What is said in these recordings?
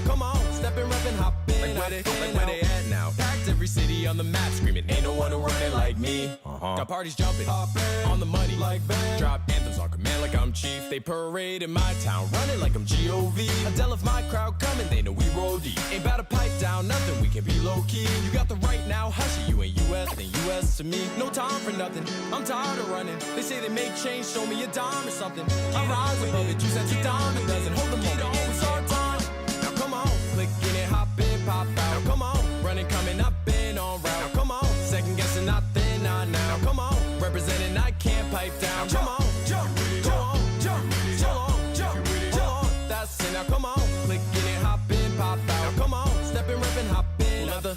come on, step and rep and hop in. Like where they at now? Packed every city on the map, screaming, ain't no one who run it like me. Got parties jumping, on the money, like bang. Drop anthems on command like I'm chief. They parade in my town, running like I'm G.O.V. Adele, if my crowd coming, they know we roll deep. Ain't bout to pipe down, nothing, we can be low-key. You got the right now, hush it, you ain't U.S., then U.S. to me. No time for nothing, I'm tired of running. They say they make change, show me a dime or something. I rise above it, 2 cents a dime, it doesn't hold the moment, it's our time. Now come on, click in it, hop in, pop out. Now come on, running, coming up in on route. Now come on, second guessing nothing, not now. Come on, representing, I can't pipe down. Come on, jump, jump, jump, jump, jump, jump. That's it, now come on, click in it, hop in, pop out. Now come on, step and rip and hop in. Let the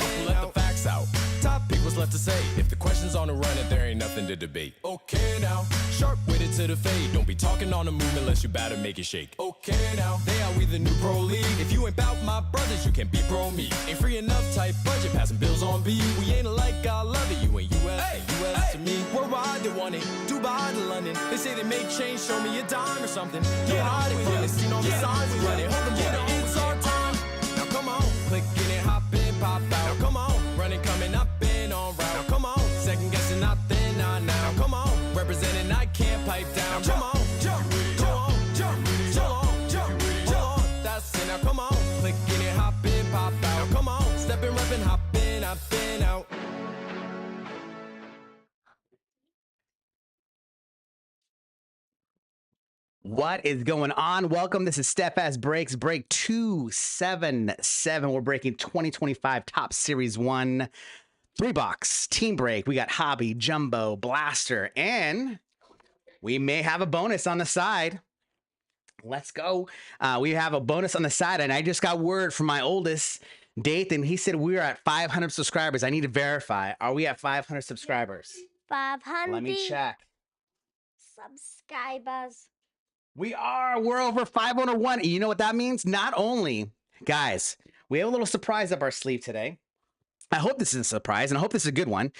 facts out. Topic was left to say. If the question's on the run, and there ain't nothing to debate. Okay now, sharp witted to the fade. Don't be talking on the move unless you bout to make it shake. Okay now, they are we the new pro league. If you ain't bout my brothers, you can't be pro me. Ain't free enough type budget, passing bills on B. We ain't alike, I love it. You ain't US, US to me. Worldwide they want it, Dubai to London. They say they make change, show me a dime or something. Get out of here, seen all the signs we run it. Hold them on, it's our time. Now come on, click in it, hop in, pop out. Now come on, running, coming up in on route. Now come on, second guessing nothing, not now. Come on, representing, I can't pipe down. Come on, jump, jump, jump, jump, jump, jump. That's it, now come on, click in it, hop in, pop out. Now come on, step and rep and hop in, I've been out. What is going on? Welcome. This is Steadfast Breaks, break 277. We're breaking 2025 Top Series 1 3-box team break. We got Hobby, Jumbo, Blaster, and we may have a bonus on the side. Let's go. We have a bonus on the side, and I just got word from my oldest, Dathan. He said we are at 500 subscribers. I need to verify. Are we at 500 subscribers? 500. Let me check. Subscribers. We are. We're over 501. You know what that means? Not only, guys, we have a little surprise up our sleeve today. I hope this is a surprise, and I hope this is a good one.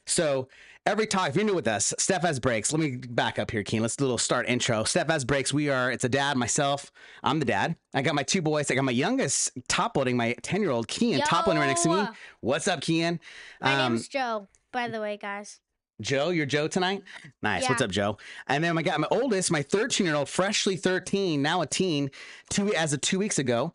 So every talk, if you're new with us, Steadfast Breaks. Let me back up here, Keen. Let's do a little start intro. Steadfast Breaks. It's a dad, myself. I'm the dad. I got my 2 boys. I got my youngest top loading, my 10-year-old Kian, top loading right next to me. What's up, Kian? My name's Joe, by the way, guys. Joe, you're Joe tonight? Nice. Yeah. What's up, Joe? And then I got my oldest, my 13-year-old, freshly 13, now a teen, as of 2 weeks ago.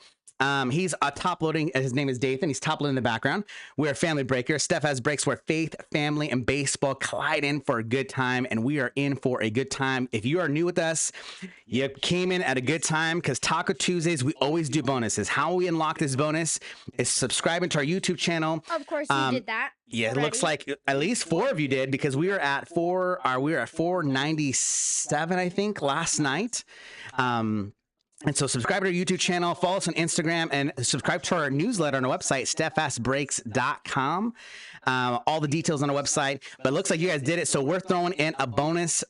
He's top loading. His name is Dathan. He's top loading in the background. We're a family breaker. Steadfast Breaks where faith, family, and baseball collide in for a good time, and we are in for a good time. If you are new with us, you came in at a good time because Taco Tuesdays, we always do bonuses. How we unlock this bonus is subscribing to our YouTube channel. Of course, you did that. Yeah, it looks like at least 4 of you did because we were at 497, I think, last night. And so subscribe to our YouTube channel, follow us on Instagram, and subscribe to our newsletter on our website, steadfastbreaks.com. All the details on our website. But it looks like you guys did it. So we're throwing in a bonus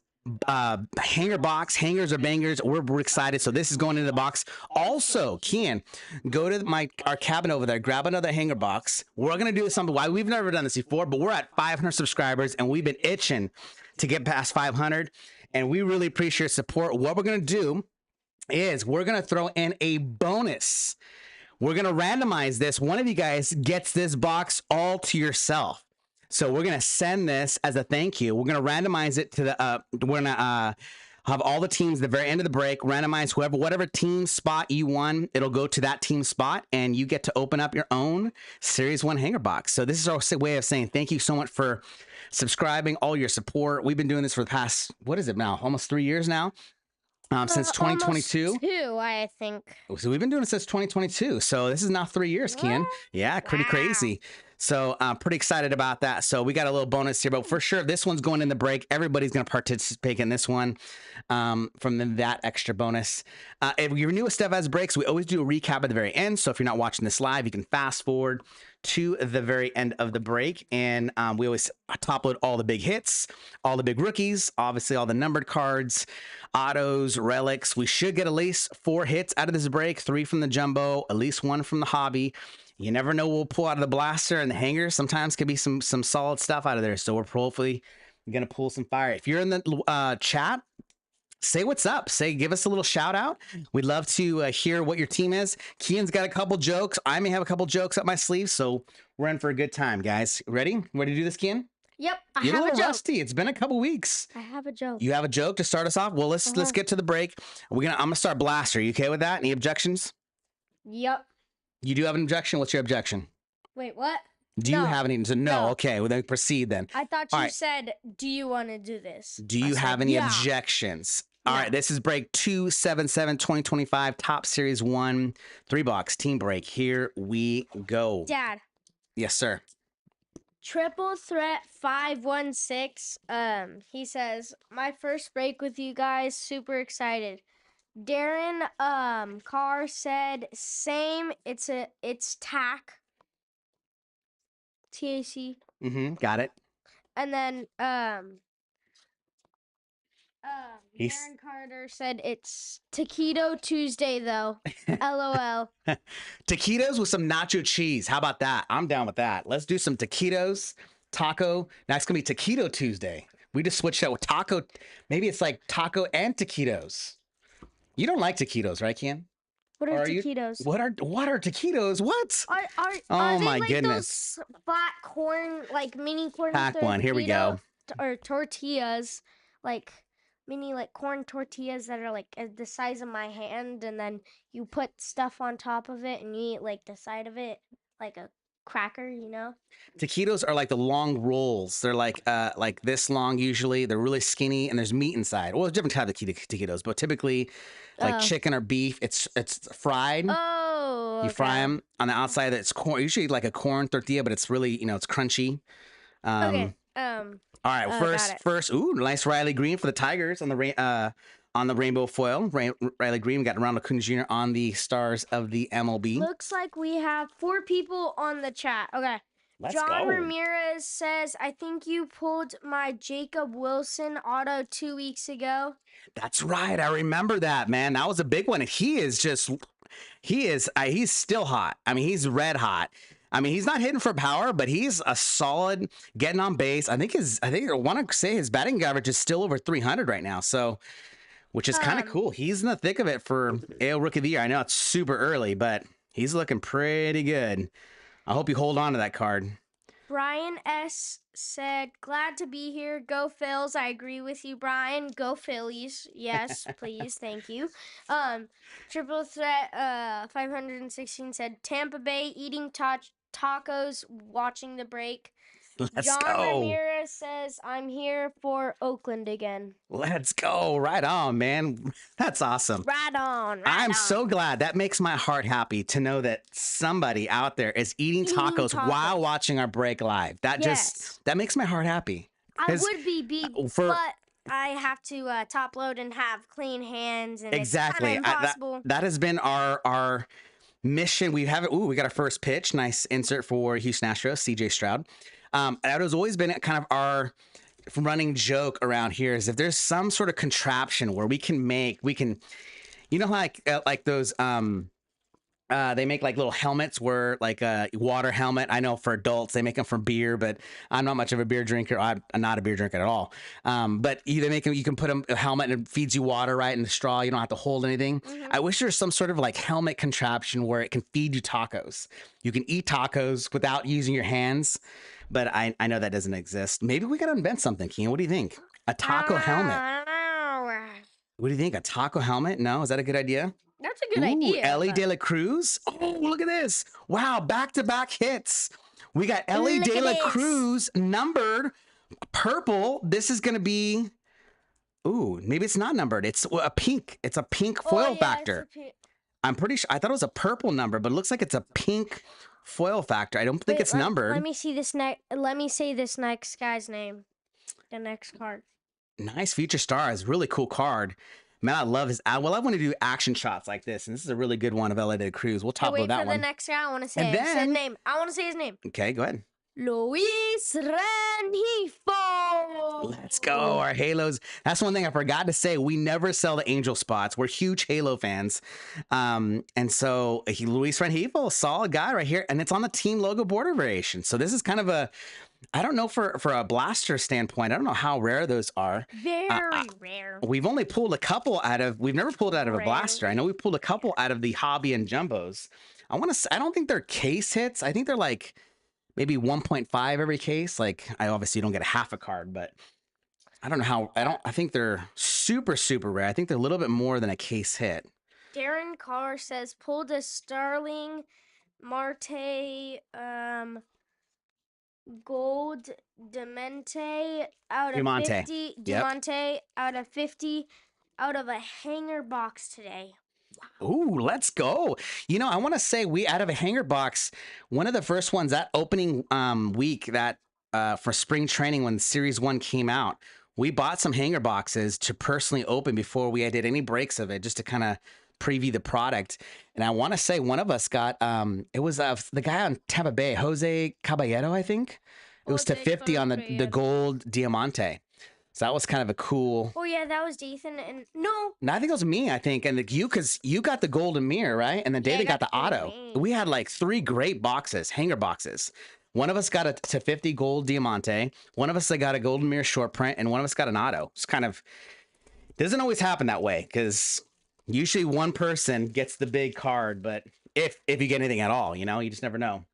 hanger box. Hangers or bangers. We're excited. So this is going into the box. Also, Kian, go to our cabin over there, grab another hanger box. We're going to do something. Why we've never done this before, but we're at 500 subscribers, and we've been itching to get past 500. And we really appreciate your support. What we're going to do is we're going to throw in a bonus. We're going to randomize this. One of you guys gets this box all to yourself. So we're going to send this as a thank you. We're going to randomize it to the, we're going to have all the teams at the very end of the break, randomize whatever team spot you won, it'll go to that team spot, and you get to open up your own Series 1 hanger box. So this is our way of saying thank you so much for subscribing, all your support. We've been doing this for the past, what is it now? Almost 3 years now. Since 2022. Almost 2, I think. So we've been doing it since 2022. So this is now 3 years, Kian. Yeah, pretty crazy. So I'm pretty excited about that. So we got a little bonus here, but for sure, this one's going in the break. Everybody's going to participate in this one from that extra bonus. If you're new with Steadfast Breaks, we always do a recap at the very end. So if you're not watching this live, you can fast forward to the very end of the break. And we always top load all the big hits, all the big rookies, obviously all the numbered cards, autos, relics. We should get at least 4 hits out of this break, 3 from the jumbo, at least 1 from the hobby. You never know, we'll pull out of the blaster and the hanger. Sometimes could be some solid stuff out of there. So we're hopefully going to pull some fire. If you're in the chat, say what's up. Give us a little shout out. We'd love to hear what your team is. Kian's got a couple jokes. I may have a couple jokes up my sleeve, so we're in for a good time, guys. Ready to do this, Kian? Yep, You're a have a little joke. rusty. It's been a couple weeks. I have a joke. You have a joke to start us off? Well, let's get to the break. I'm gonna start Blaster. You okay with that? Any objections? Yep. You do have an objection? What's your objection? Wait, what? Do you have any? So no. No. Okay. Well, then proceed then. I thought All you right. said, do you want to do this? Do you have any objections? All No. right. This is break 277 2025 Top Series 1 3-box team break. Here we go. Dad. Yes, sir. Triple Threat 516. He says, my first break with you guys, super excited. Darren Carr said, same. It's TAC. TAC. Got it. And then He's- Darren Carter said it's Taquito Tuesday though. LOL. Taquitos with some nacho cheese. How about that? I'm down with that. Let's do some taquitos, taco. Now it's going to be Taquito Tuesday. We just switched out with taco. Maybe it's like taco and taquitos. You don't like taquitos, right, Kian? What are you- taquitos? What are taquitos? What? Are they my like goodness. those flat corn, like mini corn? Pack one. Here we go. Or tortillas, like mini like corn tortillas that are like the size of my hand, and then you put stuff on top of it, and you eat like the side of it, like a cracker, you know? Taquitos are like the long rolls. They're like this long usually. They're really skinny, and there's meat inside. Well, there's different types of taquitos, but typically like chicken or beef. It's fried. Oh, You fry them on the outside. That's corn. Usually like a corn tortilla, but it's really it's crunchy. Okay. All right. got it. First. Ooh, nice Riley Green for the Tigers on the rainbow foil. Riley Green. We got Ronald Acuna Jr. on the stars of the MLB. Looks like we have 4 people on the chat. Okay. Let's John go. Ramirez says, I think you pulled my Jacob Wilson auto 2 weeks ago. That's right. I remember that, man. That was a big one. And he's still hot. I mean, he's red hot. I mean, he's not hitting for power, but he's a solid getting on base. I want to say his batting average is still over 300 right now. So, which is kind of cool. He's in the thick of it for AL Rookie of the Year. I know it's super early, but he's looking pretty good. I hope you hold on to that card. Brian S. said, glad to be here. Go Phils. I agree with you, Brian. Go Phillies. Yes, please. Thank you. Triple Threat 516 said, Tampa Bay eating tacos, watching the break. Let's John go. Ramirez says, I'm here for Oakland again. Let's go. Right on, man. That's awesome. Right on. I'm on. so glad. That makes my heart happy to know that somebody out there is eating tacos while watching our break live. That that makes my heart happy. I would be, but I have to top load and have clean hands, and exactly. it's kind of impossible. That has been our mission. We have it. Ooh, we got our first pitch. Nice insert for Houston Astros, CJ Stroud. That has always been kind of our running joke around here is if there's some sort of contraption where we can, like those, they make like little helmets where like a water helmet. I know for adults, they make them for beer, but I'm not much of a beer drinker. I'm not a beer drinker at all. But they make them, you can put a helmet and it feeds you water, right? And the straw, you don't have to hold anything. Mm-hmm. I wish there's some sort of like helmet contraption where it can feed you tacos. You can eat tacos without using your hands. But I know that doesn't exist. Maybe we got to invent something, Kian. What do you think? A taco helmet. What do you think? A taco helmet? No? Is that a good idea? That's a good idea. Ellie De La Cruz. Oh, look at this. Wow, back-to-back hits. We got Ellie De La Cruz numbered purple. This is going to be... Ooh, maybe it's not numbered. It's a pink. It's a pink foil factor. I'm pretty sure. I thought it was a purple number, but it looks like it's a pink foil factor. I don't think it's numbered. Let me see this Let me say this next guy's name. The next card. Nice Future Stars. Really cool card. Man, I love his. Well, I want to do action shots like this, and this is a really good one of LA de Cruz. We'll top load that one. Wait for the next guy. I want to say his name. I want to say his name. Okay, go ahead. Luis Rengifo. Let's go. Our Halos. That's one thing I forgot to say. We never sell the angel spots. We're huge Halo fans. And so Luis Rengifo, solid guy right here. And it's on the team logo border variation. So this is kind of I don't know for a blaster standpoint. I don't know how rare those are. Very rare. We've only pulled a couple out of. We've never pulled out of a blaster. I know Rarely. we pulled a couple out of the hobby and jumbos. I don't think they're case hits. I think they're like maybe 1.5 every case. Like I obviously don't get a half a card, but I don't know how. I think they're super super rare. I think they're a little bit more than a case hit. Darren Carr says pulled a Starling Marte Gold Demente out of Diamante. 50. Yep. Diamante out of 50 out of a hanger box today. Ooh, let's go. You know, I want to say we out of a hanger box, one of the first ones that opening week that for spring training when Series 1 came out, we bought some hanger boxes to personally open before we did any breaks of it, just to kind of preview the product. And I want to say one of us got it was the guy on Tampa Bay, Jose Caballero, I think. It was to Jose 50 on the Caballero. gold Diamante. So that was kind of a cool. Oh yeah, that was Dathan and no. I think it was me, I think. And because you got the golden mirror, right? And then Yeah, I David got got the the auto. golden mirror. We had like 3 great boxes, hanger boxes. One of us got a to 50 gold Diamante. One of us got a golden mirror short print, and one of us got an auto. It's kind of doesn't always happen that way because usually one person gets the big card, but if you get anything at all, you know, you just never know.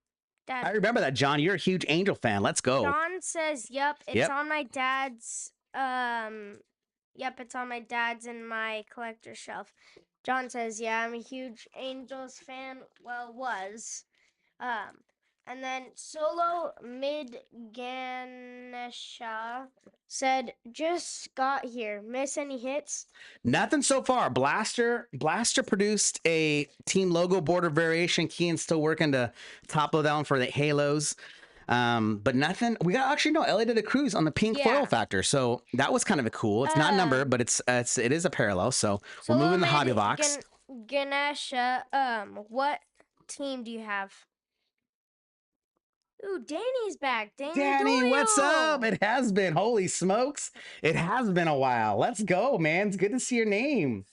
Dad. I remember that, John. You're a huge Angel fan. Let's go. John says, "Yep, it's Yep. on my dad's. Yep, it's on my dad's in my collector shelf." John says, "Yeah, I'm a huge Angels fan. Well, was. And then Solo Mid Ganesha said, just got here. Miss any hits? Nothing so far. Blaster produced a team logo border variation. Keaton's still working to top load down for the halos. But nothing. We got actually no Elliot did a cruise on the pink Yeah. foil factor, so that was kind of a cool. It's not numbered, but it is a parallel. So we're moving the hobby box. Ganesha, what team do you have? Ooh, Danny's back. Danny, what's up? Doyle. It has been. Holy smokes. It has been a while. Let's go, man. It's good to see your name.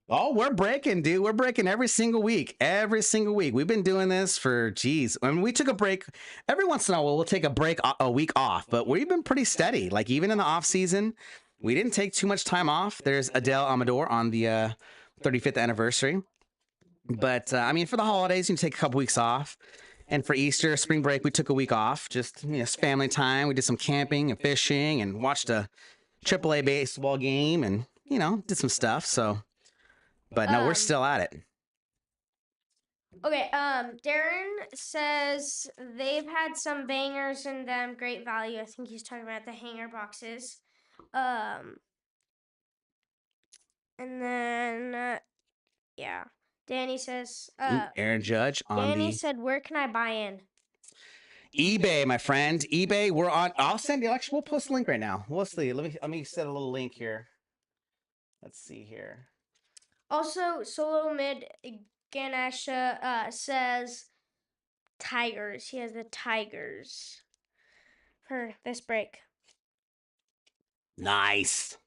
Oh, we're breaking, dude. We're breaking every single week. Every single week. We've been doing this for, geez. I mean, we took a break. Every once in a while, we'll take a week off, but we've been pretty steady. Like, even in the off season, we didn't take too much time off. There's Adele Amador on the 35th anniversary. But, I mean, for the holidays, you can take a couple weeks off. And for Easter, spring break, we took a week off. Just, you know, it's family time. We did some camping and fishing and watched a AAA baseball game and, you know, did some stuff. So, but no, we're still at it. Okay, Darren says they've had some bangers in them, great value. I think he's talking about the hanger boxes. And then, yeah. Danny says, Aaron Judge on Danny the said, where can I buy in? eBay, my friend. eBay, we're on. I'll send you. Actually, we'll post a link right now. We'll see. Let me set a little link here. Let's see here. Also, Solo Mid Ganesha says Tigers. He has the Tigers for this break. Nice.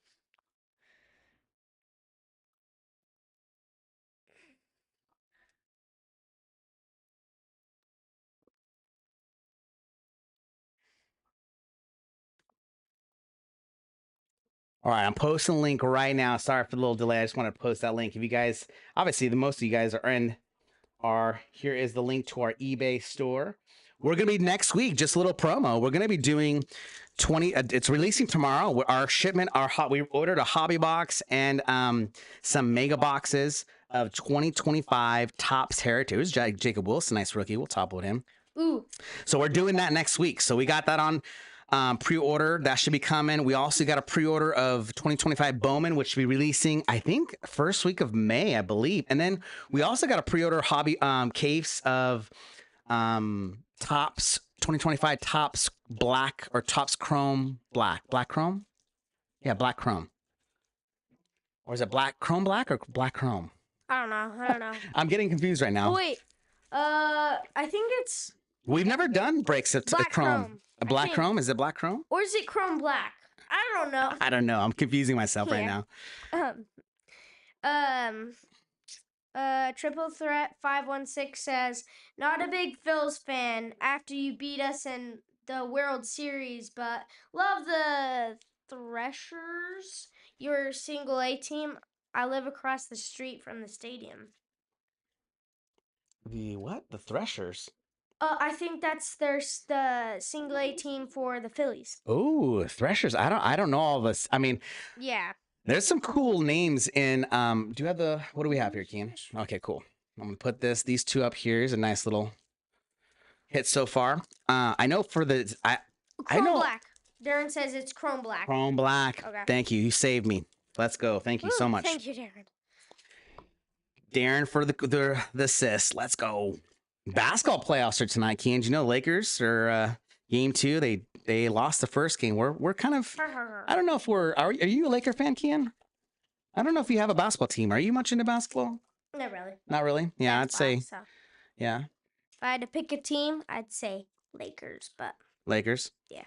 All right, I'm posting a link right now. Sorry for the little delay. I just want to post that link. If you guys, obviously, the most of you guys here is the link to our eBay store. We're going to be next week, just a little promo. We're going to be doing 20, it's releasing tomorrow. Our shipment, we ordered a hobby box and some mega boxes of 2025 Topps Heritage. Jacob Wilson, nice rookie. We'll top load him. Ooh. So we're doing that next week. So we got that on pre-order. That should be coming. We also got a pre-order of 2025 Bowman, which should be releasing, I think, first week of May, I believe. And then we also got a pre-order hobby case of Topps 2025 Topps Black or Topps Chrome Black. Black Chrome? Yeah, Black Chrome. Or is it Black Chrome Black or Black Chrome? I don't know. I'm getting confused right now. Oh, wait. I think it's We've never done breaks of Black Chrome. Chrome. A Black Chrome? Is it Black Chrome? or is it Chrome Black? I don't know. I don't know. I'm confusing myself right Yeah. now. Triple Threat 516 says, not a big Phils fan after you beat us in the World Series, but love the Threshers, your single A team. I live across the street from the stadium. The what? The Threshers. I think that's the single A team for the Phillies. Oh, Threshers. I don't know all this. I mean, Yeah. there's some cool names in do you have the what do we have here, Keen? Okay, cool. I'm gonna put these two up here. Is a nice little hit so far. I know for the I Chrome know black. Darren says it's chrome black. Chrome Black. Okay. Thank you. You saved me. Let's go. Thank you so Ooh, much. Thank you, Darren. Darren for the assist. Let's go. Basketball playoffs are tonight, Keen. Do you know Lakers are game 2? They lost the first game. We're kind of I don't know if are you a Laker fan, Keen? I don't know if you have a basketball team. Are you much into basketball? Not really. Not really. Yeah, That's I'd say fine, so. yeah. If I had to pick a team, I'd say Lakers, but Lakers. Yeah.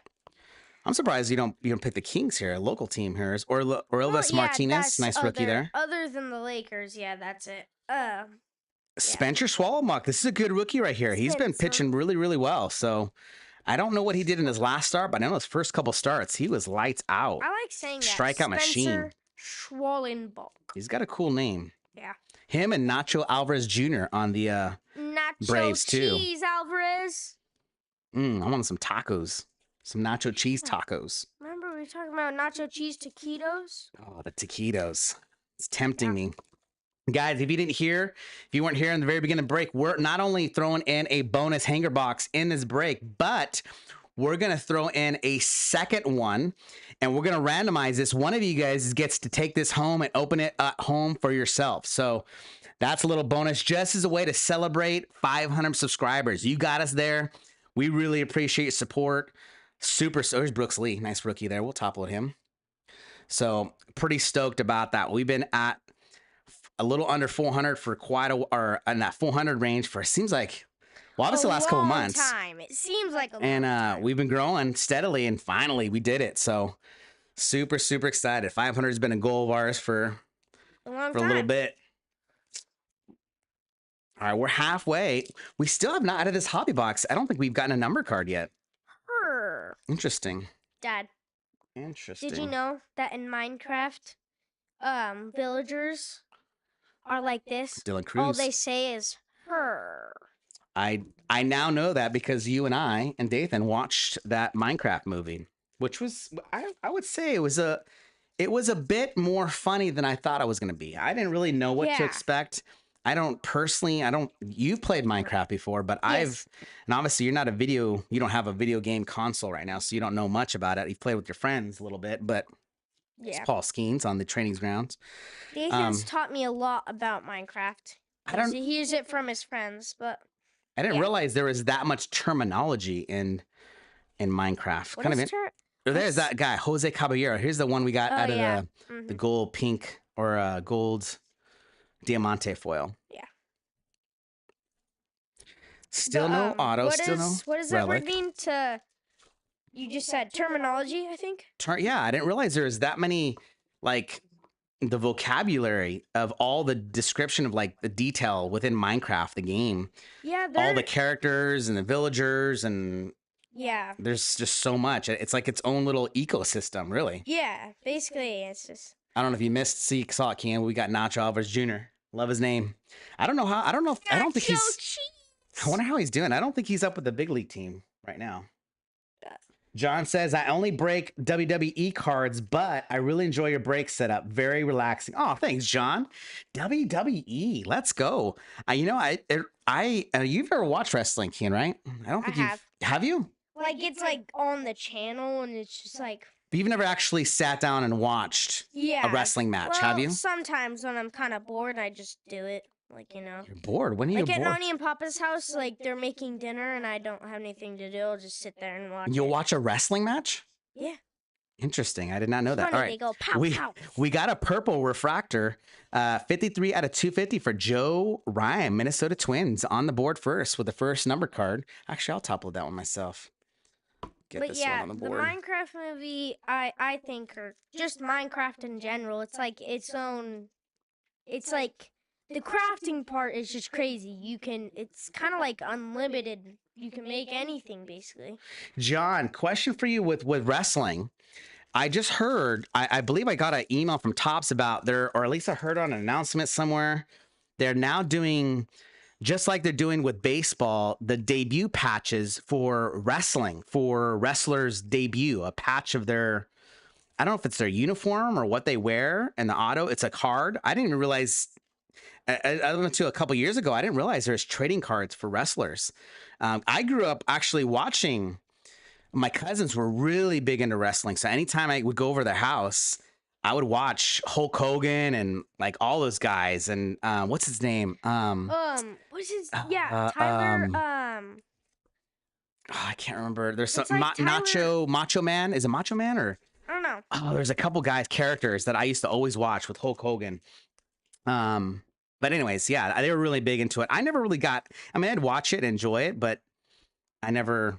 I'm surprised you don't pick the Kings here, a local team here. Is Orlando well, yeah, Martinez, that's nice rookie there. Other than the Lakers, yeah, that's it. Spencer Swalmuck, this is a good rookie right here. He's been Spencer. pitching really, really well. So I don't know what he did in his last start, but I know his first couple starts, he was lights out. I like saying that. Strikeout machine. Spencer Schwallenbach. He's got a cool name. Yeah. Him and Nacho Alvarez Jr. on the Nacho Braves, too. Cheese Alvarez. I want some tacos. Some nacho cheese tacos. Remember we were talking about nacho cheese taquitos? Oh, the taquitos. It's tempting me. Guys, if you didn't hear, if you weren't here in the very beginning break, we're not only throwing in a bonus hanger box in this break, but we're going to throw in a second one, and we're going to randomize this. One of you guys gets to take this home and open it at home for yourself. So that's a little bonus just as a way to celebrate 500 subscribers. You got us there. We really appreciate your support. Super. So there's Brooks Lee. Nice rookie there. We'll topple him. So pretty stoked about that. We've been at a little under 400 for or in that 400 range for, it seems like, well, obviously the last couple months. Time. It seems like a long And time. we've been growing steadily, and finally we did it. So super, super excited. 500 has been a goal of ours for a long a time. little bit. All right, we're halfway. We still have not out of this hobby box. I don't think we've gotten a number card yet. Her. Interesting. Dad, Interesting. did you know that in Minecraft, villagers are like this? Dylan Cruz. All they say is her. I now know that because you and I and Dathan watched that Minecraft movie, which was I would say it was a bit more funny than I thought it was going to be. I didn't really know what to Yeah. expect. You've played Minecraft before, but Yes. and obviously you don't have a video game console right now, so you don't know much about it. You've played with your friends a little bit, but it's Yeah. Paul Skeens on the training grounds. Nathan's taught me a lot about Minecraft. I don't- He hears it from his friends, but I didn't Yeah. realize there was that much terminology in Minecraft. what Kind of is her? There's that guy, Jose Caballero. Here's the one we got Oh, out of yeah. the gold pink or gold diamante foil. Yeah. Still no auto, still no What does that relic. word mean to? You just said terminology, I think. Yeah, I didn't realize there was that many, like, the vocabulary of all the description of, like, the detail within Minecraft, the game. Yeah, All the characters and the villagers, and yeah, there's just so much. It's like its own little ecosystem, really. yeah. Basically, it's just I don't know if you saw it, Cam. We got Nacho Alvarez Jr. Love his name. I don't think he's. Nacho cheese. I wonder how he's doing. I don't think he's up with the big league team right now. John says, I only break WWE cards, but I really enjoy your break setup. Very relaxing. Oh, thanks, John. WWE. Let's go. You've ever watched wrestling, Ken, right? I don't think have. Have you? Like it's like on the channel, and it's just like But you've never actually sat down and watched yeah. a wrestling match, Well, have you? Sometimes when I'm kind of bored, I just do it. Like You're bored. When are you Like at bored? Nani and Papa's house, like they're making dinner, and I don't have anything to do. I'll just sit there and watch. You'll it. watch a wrestling match? Yeah. Interesting. I did not know that. Funny, All they right. go pow we pow. we got a purple refractor, 53 out of 250 for Joe Ryan, Minnesota Twins, on the board first with the first number card. Actually, I'll topple that one myself. Get But this yeah, one on the the board. Minecraft movie, I think, or just Minecraft in general, it's like its own. It's like the crafting part is just crazy. It's kind of like unlimited. You can make anything basically. John, question for you with wrestling. I just heard, I believe I got an email from Topps about or at least I heard on an announcement somewhere. They're now doing, just like they're doing with baseball, the debut patches for wrestling, for wrestlers' debut, a patch of their, I don't know if it's their uniform or what they wear, and the auto, it's a card. I didn't even realize, I went to a couple years ago, I didn't realize there's trading cards for wrestlers. I grew up actually watching, my cousins were really big into wrestling. So anytime I would go over their house, I would watch Hulk Hogan and like all those guys. And what's his name? What's his? Yeah, Tyler. Oh, I can't remember. There's some It's like Tyler- Macho Man. Is it Macho Man or? I don't know. Oh, there's a couple guys characters that I used to always watch with Hulk Hogan. But anyways, yeah, they were really big into it. I never really got. I mean, I'd watch it and enjoy it, but I never.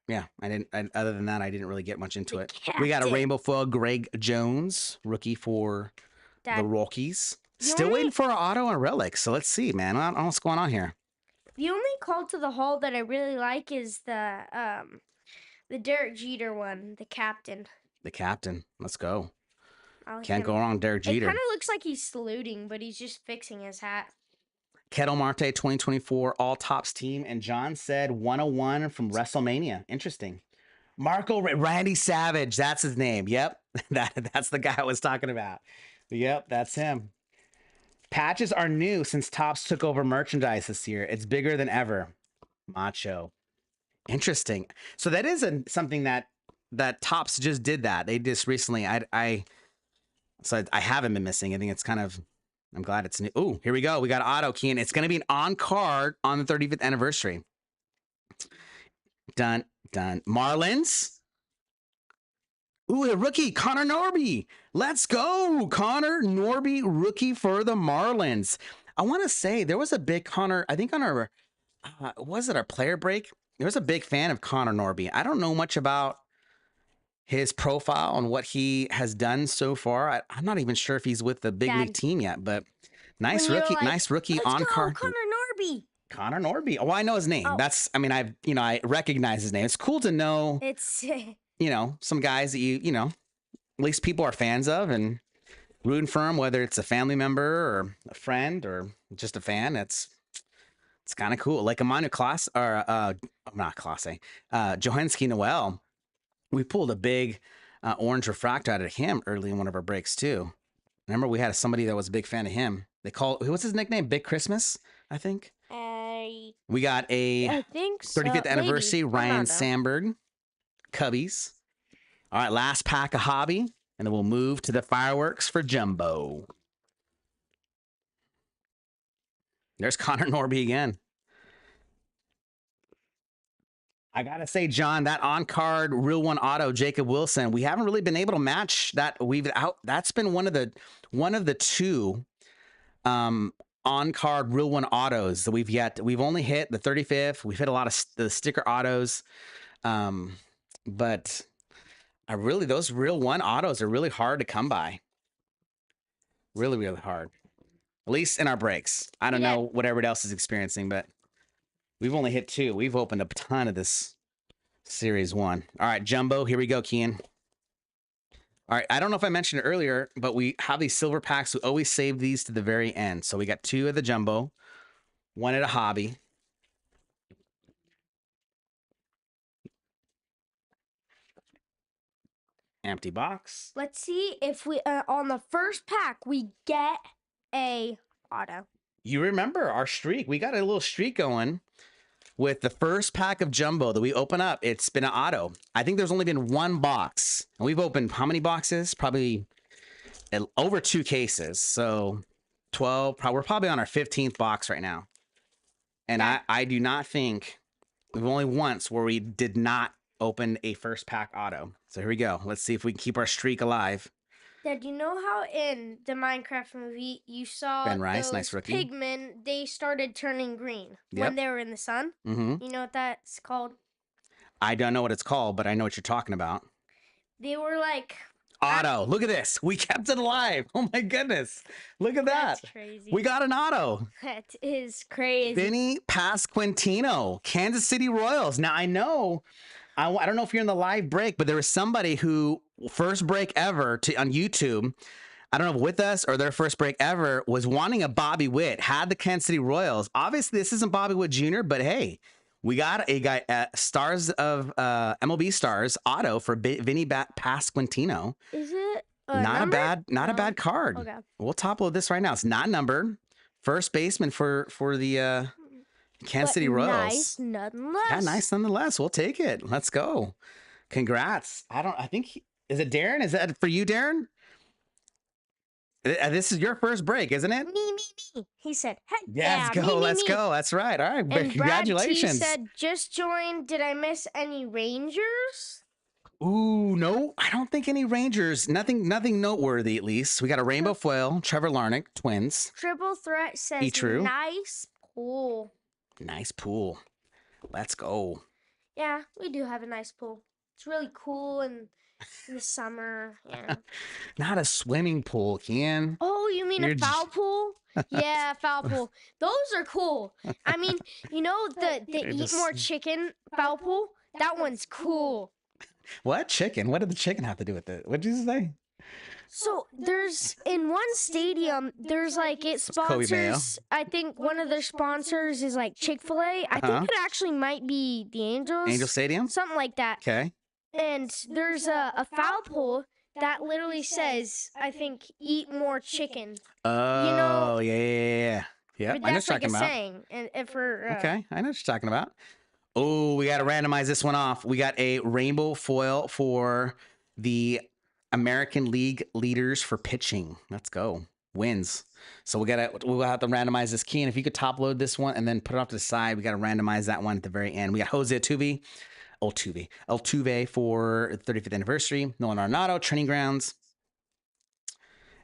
Yeah, I didn't. Other than that, I didn't really get much into it. We got a rainbow foil, Greg Jones, rookie for the Rockies. Still waiting for our auto and relic. So let's see, man. I don't know what's going on here. The only call to the hall that I really like is the Derek Jeter one, the captain. The captain. Let's go. I like Can't him. go wrong, Derek Jeter. It kind of looks like he's saluting, but he's just fixing his hat. Kettle Marte 2024 All Tops team, and John said 101 from WrestleMania. Interesting. Randy Savage, that's his name. Yep, that's the guy I was talking about. Yep, that's him. Patches are new since Topps took over merchandise this year. It's bigger than ever. Macho. Interesting. So that is something that Topps just did that. They just recently. I haven't been missing. I think it's kind of. I'm glad it's new. Oh, here we go. We got auto key, and it's going to be an on card on the 35th anniversary. Done. Marlins. Ooh, the rookie, Connor Norby. Let's go. Connor Norby, rookie for the Marlins. I want to say there was a big Connor, I think on our, was it our player break? There was a big fan of Connor Norby. I don't know much about his profile and what he has done so far. I'm not even sure if he's with the big league team yet, but nice rookie on card. Connor Norby. Connor Norby. Oh, I know his name. Oh. I recognize his name. It's cool to know. It's some guys that at least people are fans of and rooting for him, whether it's a family member or a friend or just a fan. It's kind of cool. Like Emmanuel Class or not Classe, Johanski Noel. We pulled a big orange refractor out of him early in one of our breaks too. Remember, we had somebody that was a big fan of him. What's his nickname? Big Christmas, I think. We got a 35th anniversary, Ryan Sandberg, Cubbies. All right, last pack of hobby, and then we'll move to the fireworks for Jumbo. There's Connor Norby again. I gotta say, John, that on-card Real One Auto, Jacob Wilson, we haven't really been able to match that. That's been one of the two on-card Real One Autos that we've only hit the 35th. We've hit a lot of the sticker autos, but those Real One Autos are really hard to come by. Really, really hard. At least in our breaks. I don't know what everybody else is experiencing, but we've only hit two. We've opened a ton of this Series 1. All right, Jumbo, here we go, Kian. All right, I don't know if I mentioned it earlier, but we have these silver packs. We always save these to the very end. So we got 2 of the Jumbo, 1 at a hobby. Empty box. Let's see if we on the first pack we get a auto. You remember our streak. We got a little streak going with the first pack of Jumbo that we open up. It's been an auto. I think there's only been 1 box. And we've opened how many boxes? Probably over 2 cases. So 12. We're probably on our 15th box right now. And I do not think we've only once where we did not open a first pack auto. So here we go. Let's see if we can keep our streak alive. Dad, you know how in the Minecraft movie you saw Ben Rice, nice rookie. pigmen, they started turning green when they were in the sun? Mm-hmm. You know what that's called? I don't know what it's called, but I know what you're talking about. They were like Auto. Look at this. We kept it alive. Oh my goodness. Look at that. That's crazy. We got an auto. That is crazy. Vinny Pasquantino, Kansas City Royals. Now I know, I don't know if you're in the live break, but there was somebody who first break ever on YouTube. I don't know if with us or their first break ever was wanting a Bobby Witt, had the Kansas City Royals. Obviously, this isn't Bobby Witt Jr., but hey, we got a guy at Stars of MLB Stars auto for Vinny Pasquantino. Is it Not numbered? a bad card. Okay. We'll top load this right now. It's not numbered. First baseman for the Kansas City Royals. Nice nonetheless. Yeah, nice nonetheless. We'll take it. Let's go. Congrats. I think is it Darren? Is that for you, Darren? This is your first break, isn't it? Me. He said, "Hey, Yeah, let's go. Let's go. That's right. All right. And Congratulations. Brad T said, "Just joined. Did I miss any Rangers?" Ooh, no, I don't think any Rangers. Nothing noteworthy, at least. We got a Rainbow Foil, Trevor Larnach, Twins. Triple Threat says, Be true. "Nice pool." Nice pool. Let's go. Yeah, we do have a nice pool. It's really cool in the summer. Yeah. Not a swimming pool, Ken. Oh, you mean You're a foul pool? Yeah, foul pool. Those are cool. I mean, you know the eat more chicken foul pool? That one's cool. What? Chicken? What did the chicken have to do with it? What did you say? So there's in one stadium, there's like it Kobe Mayo. sponsors. I think one of their sponsors is like Chick-fil-A. I think it actually might be the Angels. Angel Stadium? Something like that. Okay. And there's a foul pole that literally says, I think, eat more chicken. Oh, yeah. Yeah, But I know what that's you're like talking a about. saying. And for Okay, I know what you're talking about. Oh, we got to randomize this one off. We got a rainbow foil for the American League leaders for pitching. Let's go. Wins. So we'll have to randomize this key. And if you could top load this one and then put it off to the side, we got to randomize that one at the very end. We got Jose Altuve for the 35th anniversary. Nolan Arenado, Training Grounds.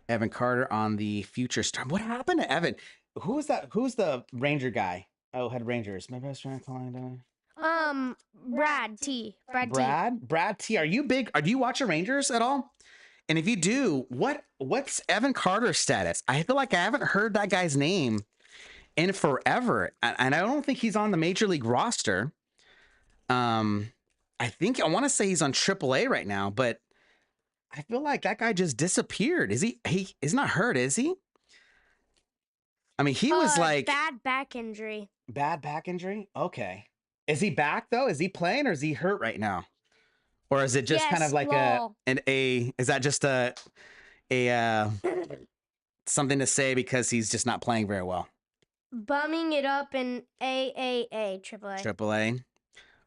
Evan Carter on the future star. What happened to Evan? Who was that? Who's the Ranger guy? Oh, had Rangers. Maybe I was trying to call him. Brad T. Brad T. Are you big? Do you watch the Rangers at all? And if you do, what's Evan Carter's status? I feel like I haven't heard that guy's name in forever, and I don't think he's on the major league roster. I want to say he's on AAA right now, but I feel like that guy just disappeared. Is he's not hurt, is he? I mean, he was like bad back injury. Bad back injury? Okay. Is he back though? Is he playing or is he hurt right now? Or is it just kind of like is that just a something to say because he's just not playing very well? Bumming it up in AAA, AAA. AAA.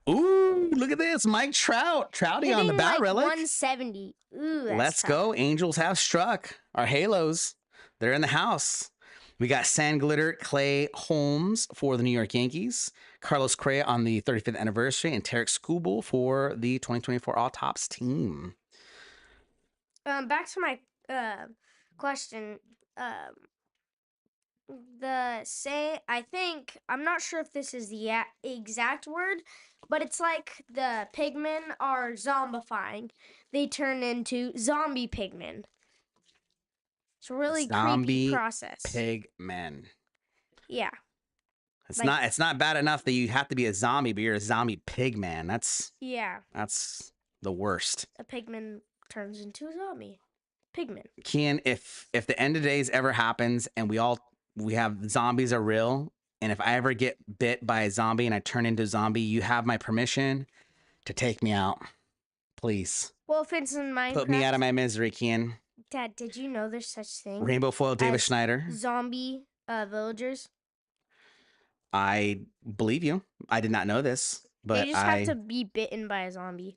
Ooh, look at this. Mike Trout. Trouty on the bat relic. 170. Ooh, that's Let's tough. go. Angels have struck. Our Halos. They're in the house. We got Sand Glitter Clay Holmes for the New York Yankees. Carlos Correa on the 35th anniversary. And Tarek Skubal for the 2024 All Tops team. Back to my question. I'm not sure if this is the exact word, but it's like the pigmen are zombifying. They turn into zombie pigmen. It's a really creepy process. Pigmen. Yeah. It's not bad enough that you have to be a zombie, but you're a zombie pigman. That's the worst. A pigman turns into a zombie. Pigman. Kian, if the end of days ever happens and we have zombies are real, and if I ever get bit by a zombie and I turn into a zombie, you have my permission to take me out. Please. Well, if it's in Minecraft. Put me out of my misery, Kian. Dad, did you know there's such thing? Rainbow Foil Davis Schneider. Zombie villagers. I believe you. I did not know this, but they just have to be bitten by a zombie.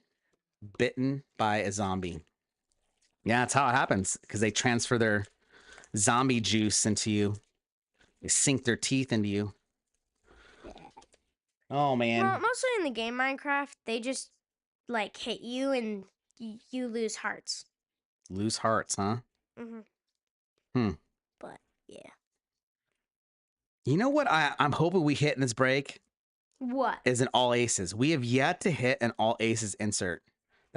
Bitten by a zombie. Yeah, that's how it happens, because they transfer their zombie juice into you. They sink their teeth into you. Oh, man. Well, mostly in the game Minecraft, they just, like, hit you and you lose hearts. Lose hearts, huh? Mm-hmm. But, yeah. You know what I'm hoping we hit in this break? What? Is an all aces. We have yet to hit an all aces insert.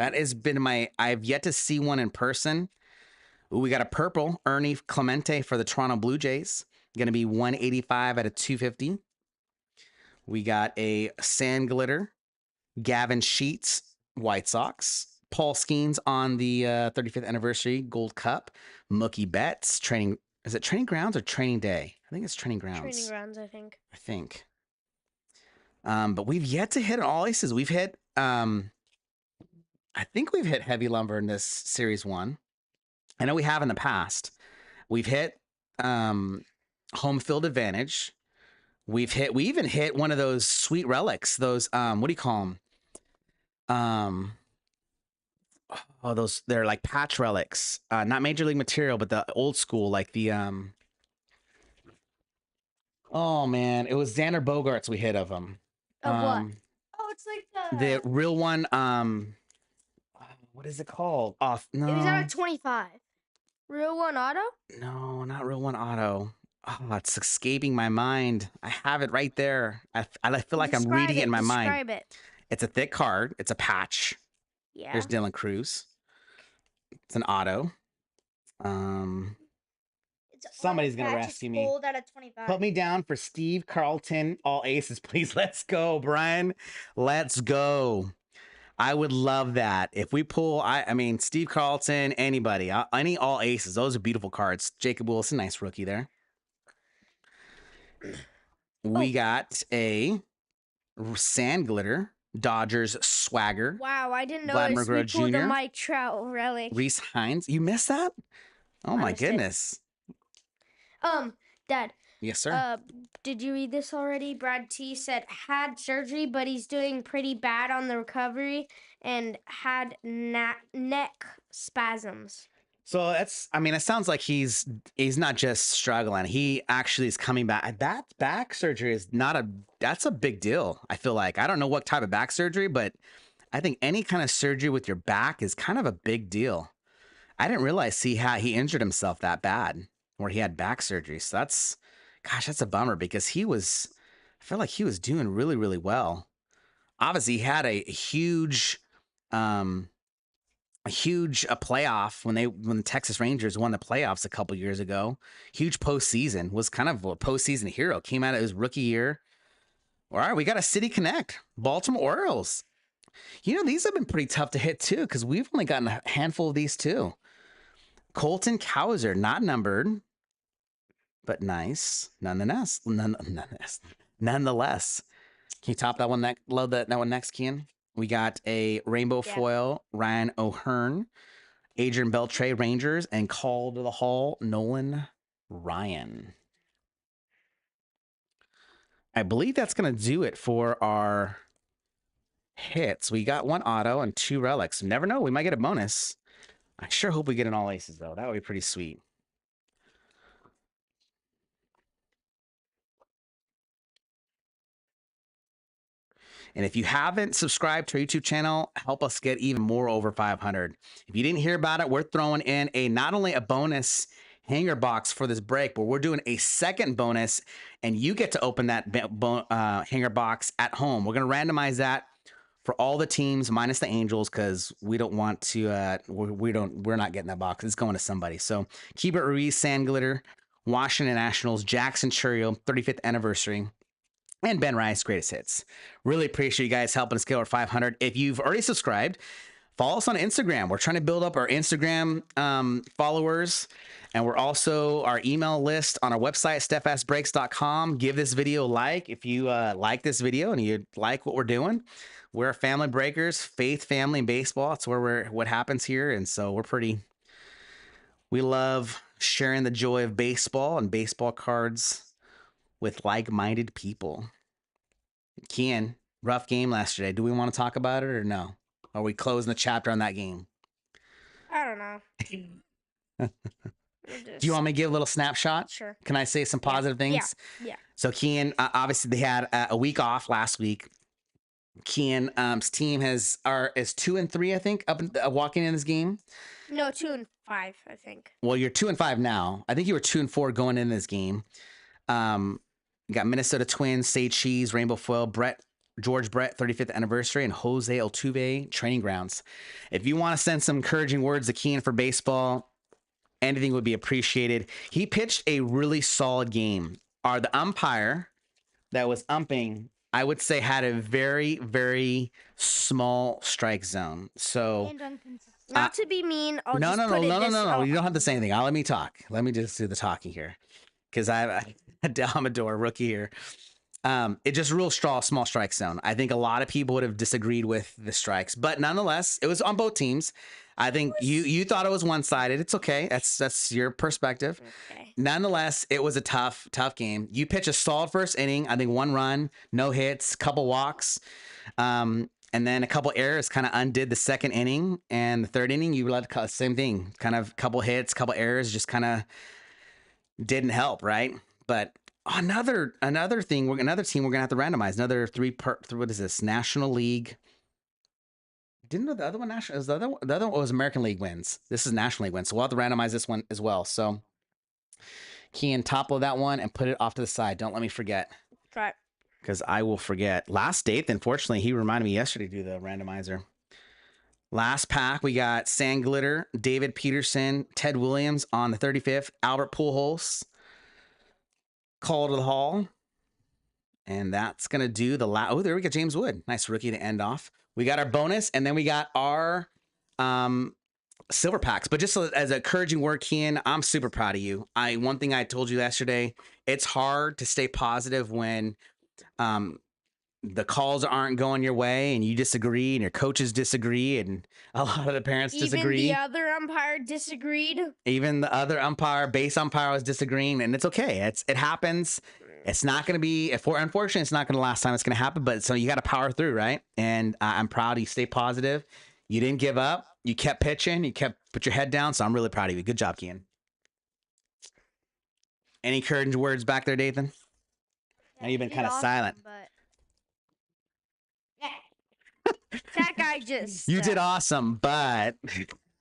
That has been I've yet to see one in person. Ooh, we got a purple Ernie Clemente for the Toronto Blue Jays. Going to be 185 out of 250. We got a Sand Glitter Gavin Sheets White Sox. Paul Skeens on the 35th anniversary Gold Cup. Mookie Betts training. Is it training grounds or training day? I think it's training grounds. Training grounds, I think. But we've yet to hit all aces. We've hit, I think we've hit heavy lumber in this series 1. I know we have in the past. We've hit home field advantage. We even hit one of those sweet relics. Those what do you call them? They're like patch relics. Not major league material, but the old school, like the oh man, it was Xander Bogaerts we hit of them. Of what? Oh, it's like the real one. What is it called? No. It was out of 25. Real One Auto? No, not Real One Auto. Oh, it's escaping my mind. I have it right there. I feel like I'm reading it in my mind. Describe it. It's a thick card. It's a patch. Yeah. There's Dylan Cruz. It's an auto. Somebody's gonna rescue me. Gold out of 25. Put me down for Steve Carlton, all aces, please. Let's go, Brian. Let's go. I would love that. If we pull, I mean, Steve Carlton, anybody, any all aces. Those are beautiful cards. Jacob Wilson, nice rookie there. We got a Sand Glitter Dodgers Swagger. Wow, I didn't know Vladimir we Guerrero pulled Jr. the Mike Trout relic. Reese Hines. You missed that? Oh my missed it. goodness. Dad. Yes, sir. Did you read this already? Brad T said had surgery, but he's doing pretty bad on the recovery and had neck spasms. So it sounds like he's not just struggling. He actually is coming back. That back surgery is that's a big deal. I feel like, I don't know what type of back surgery, but I think any kind of surgery with your back is kind of a big deal. I didn't realize he injured himself that bad where he had back surgery. So that's a bummer because I feel like he was doing really, really well. Obviously he had a huge playoff when the Texas Rangers won the playoffs a couple years ago. Huge postseason, was kind of a postseason hero. Came out of his rookie year. All right, we got a City Connect, Baltimore Orioles. These have been pretty tough to hit too because we've only gotten a handful of these too. Colton Cowser, not numbered, but nice nonetheless. Nonetheless, can you top that one? Load that one next, Kian. We got a rainbow foil, Ryan O'Hearn, Adrian Beltre, Rangers, and Call to the Hall, Nolan Ryan. I believe that's going to do it for our hits. We got one auto and 2 relics. Never know. We might get a bonus. I sure hope we get an all aces, though. That would be pretty sweet. And if you haven't subscribed to our YouTube channel, help us get even more over 500. If you didn't hear about it, we're throwing in not only a bonus hanger box for this break, but we're doing a second bonus, and you get to open that hanger box at home. We're going to randomize that for all the teams minus the Angels because we don't want to. We're not getting that box. It's going to somebody. So Keibert Ruiz, Sand Glitter, Washington Nationals, Jackson Chourio, 35th anniversary. And Ben Rice, greatest hits. Really appreciate you guys helping us get over 500. If you've already subscribed, follow us on Instagram. We're trying to build up our Instagram followers. And we're also our email list on our website, steadfastbreaks.com. Give this video a like if you like this video and you like what we're doing. We're family breakers, faith, family, and baseball. It's what happens here. And so we love sharing the joy of baseball and baseball cards with like-minded people. Kian, rough game last year. Do we want to talk about it or no? Are we closing the chapter on that game? I don't know. Do you want me to give a little snapshot? Sure. Can I say some positive things? Yeah. So Kian, obviously they had a week off last week. Kian's team is 2-3, I think, walking in this game. No, 2-5, I think. Well, you're 2-5 now. I think you were 2-4 going in this game. You got Minnesota Twins, Say Cheese, Rainbow Foil, Brett George Brett 35th anniversary and Jose Altuve training grounds. If you want to send some encouraging words to Kean for baseball, anything would be appreciated. He pitched a really solid game. The umpire that was umping, I would say, had a very, very small strike zone. So, not to be mean, I'll no. Oh, You don't have to say anything. Let me talk. Let me just do the talking here, because I'm a Domador rookie here. It just real small strike zone. I think a lot of people would have disagreed with the strikes, but nonetheless, it was on both teams. I think you thought it was one-sided. It's okay. That's your perspective. Okay. Nonetheless, it was a tough game. You pitch a solid first inning. I think 1 run, no hits, couple walks, and then a couple errors kind of undid the second inning. And the third inning, you let same thing, kind of couple hits, couple errors, just kind of didn't help, right? But another team we're gonna have to randomize another what is this, National League? Didn't know the other one national is the other one was American League wins. This is National League wins, so we'll have to randomize this one as well. So Kean, topple that one and put it off to the side. Don't let me forget. Right. Because I will forget. Last date, unfortunately, he reminded me yesterday to do the randomizer. Last pack, we got Sand Glitter, David Peterson, Ted Williams on the 35th, Albert Pujols, Call to the Hall. And that's going to do the last. Oh, there we go. James Wood. Nice rookie to end off. We got our bonus, and then we got our silver packs. But just as an encouraging word, Kean, I'm super proud of you. One thing I told you yesterday, it's hard to stay positive when the calls aren't going your way and you disagree and your coaches disagree and a lot of the parents disagree. Even the other umpire disagreed. Even the other umpire, base umpire, was disagreeing, and it's okay. It happens. It's not going to be, unfortunately, it's not going to last time it's going to happen, but so you got to power through, right? And I'm proud you stay positive. You didn't give up. You kept pitching. You put your head down. So I'm really proud of you. Good job, Kean. Any encouraging words back there, Dathan? I know you've been kind of silent. That guy just... You did awesome, but...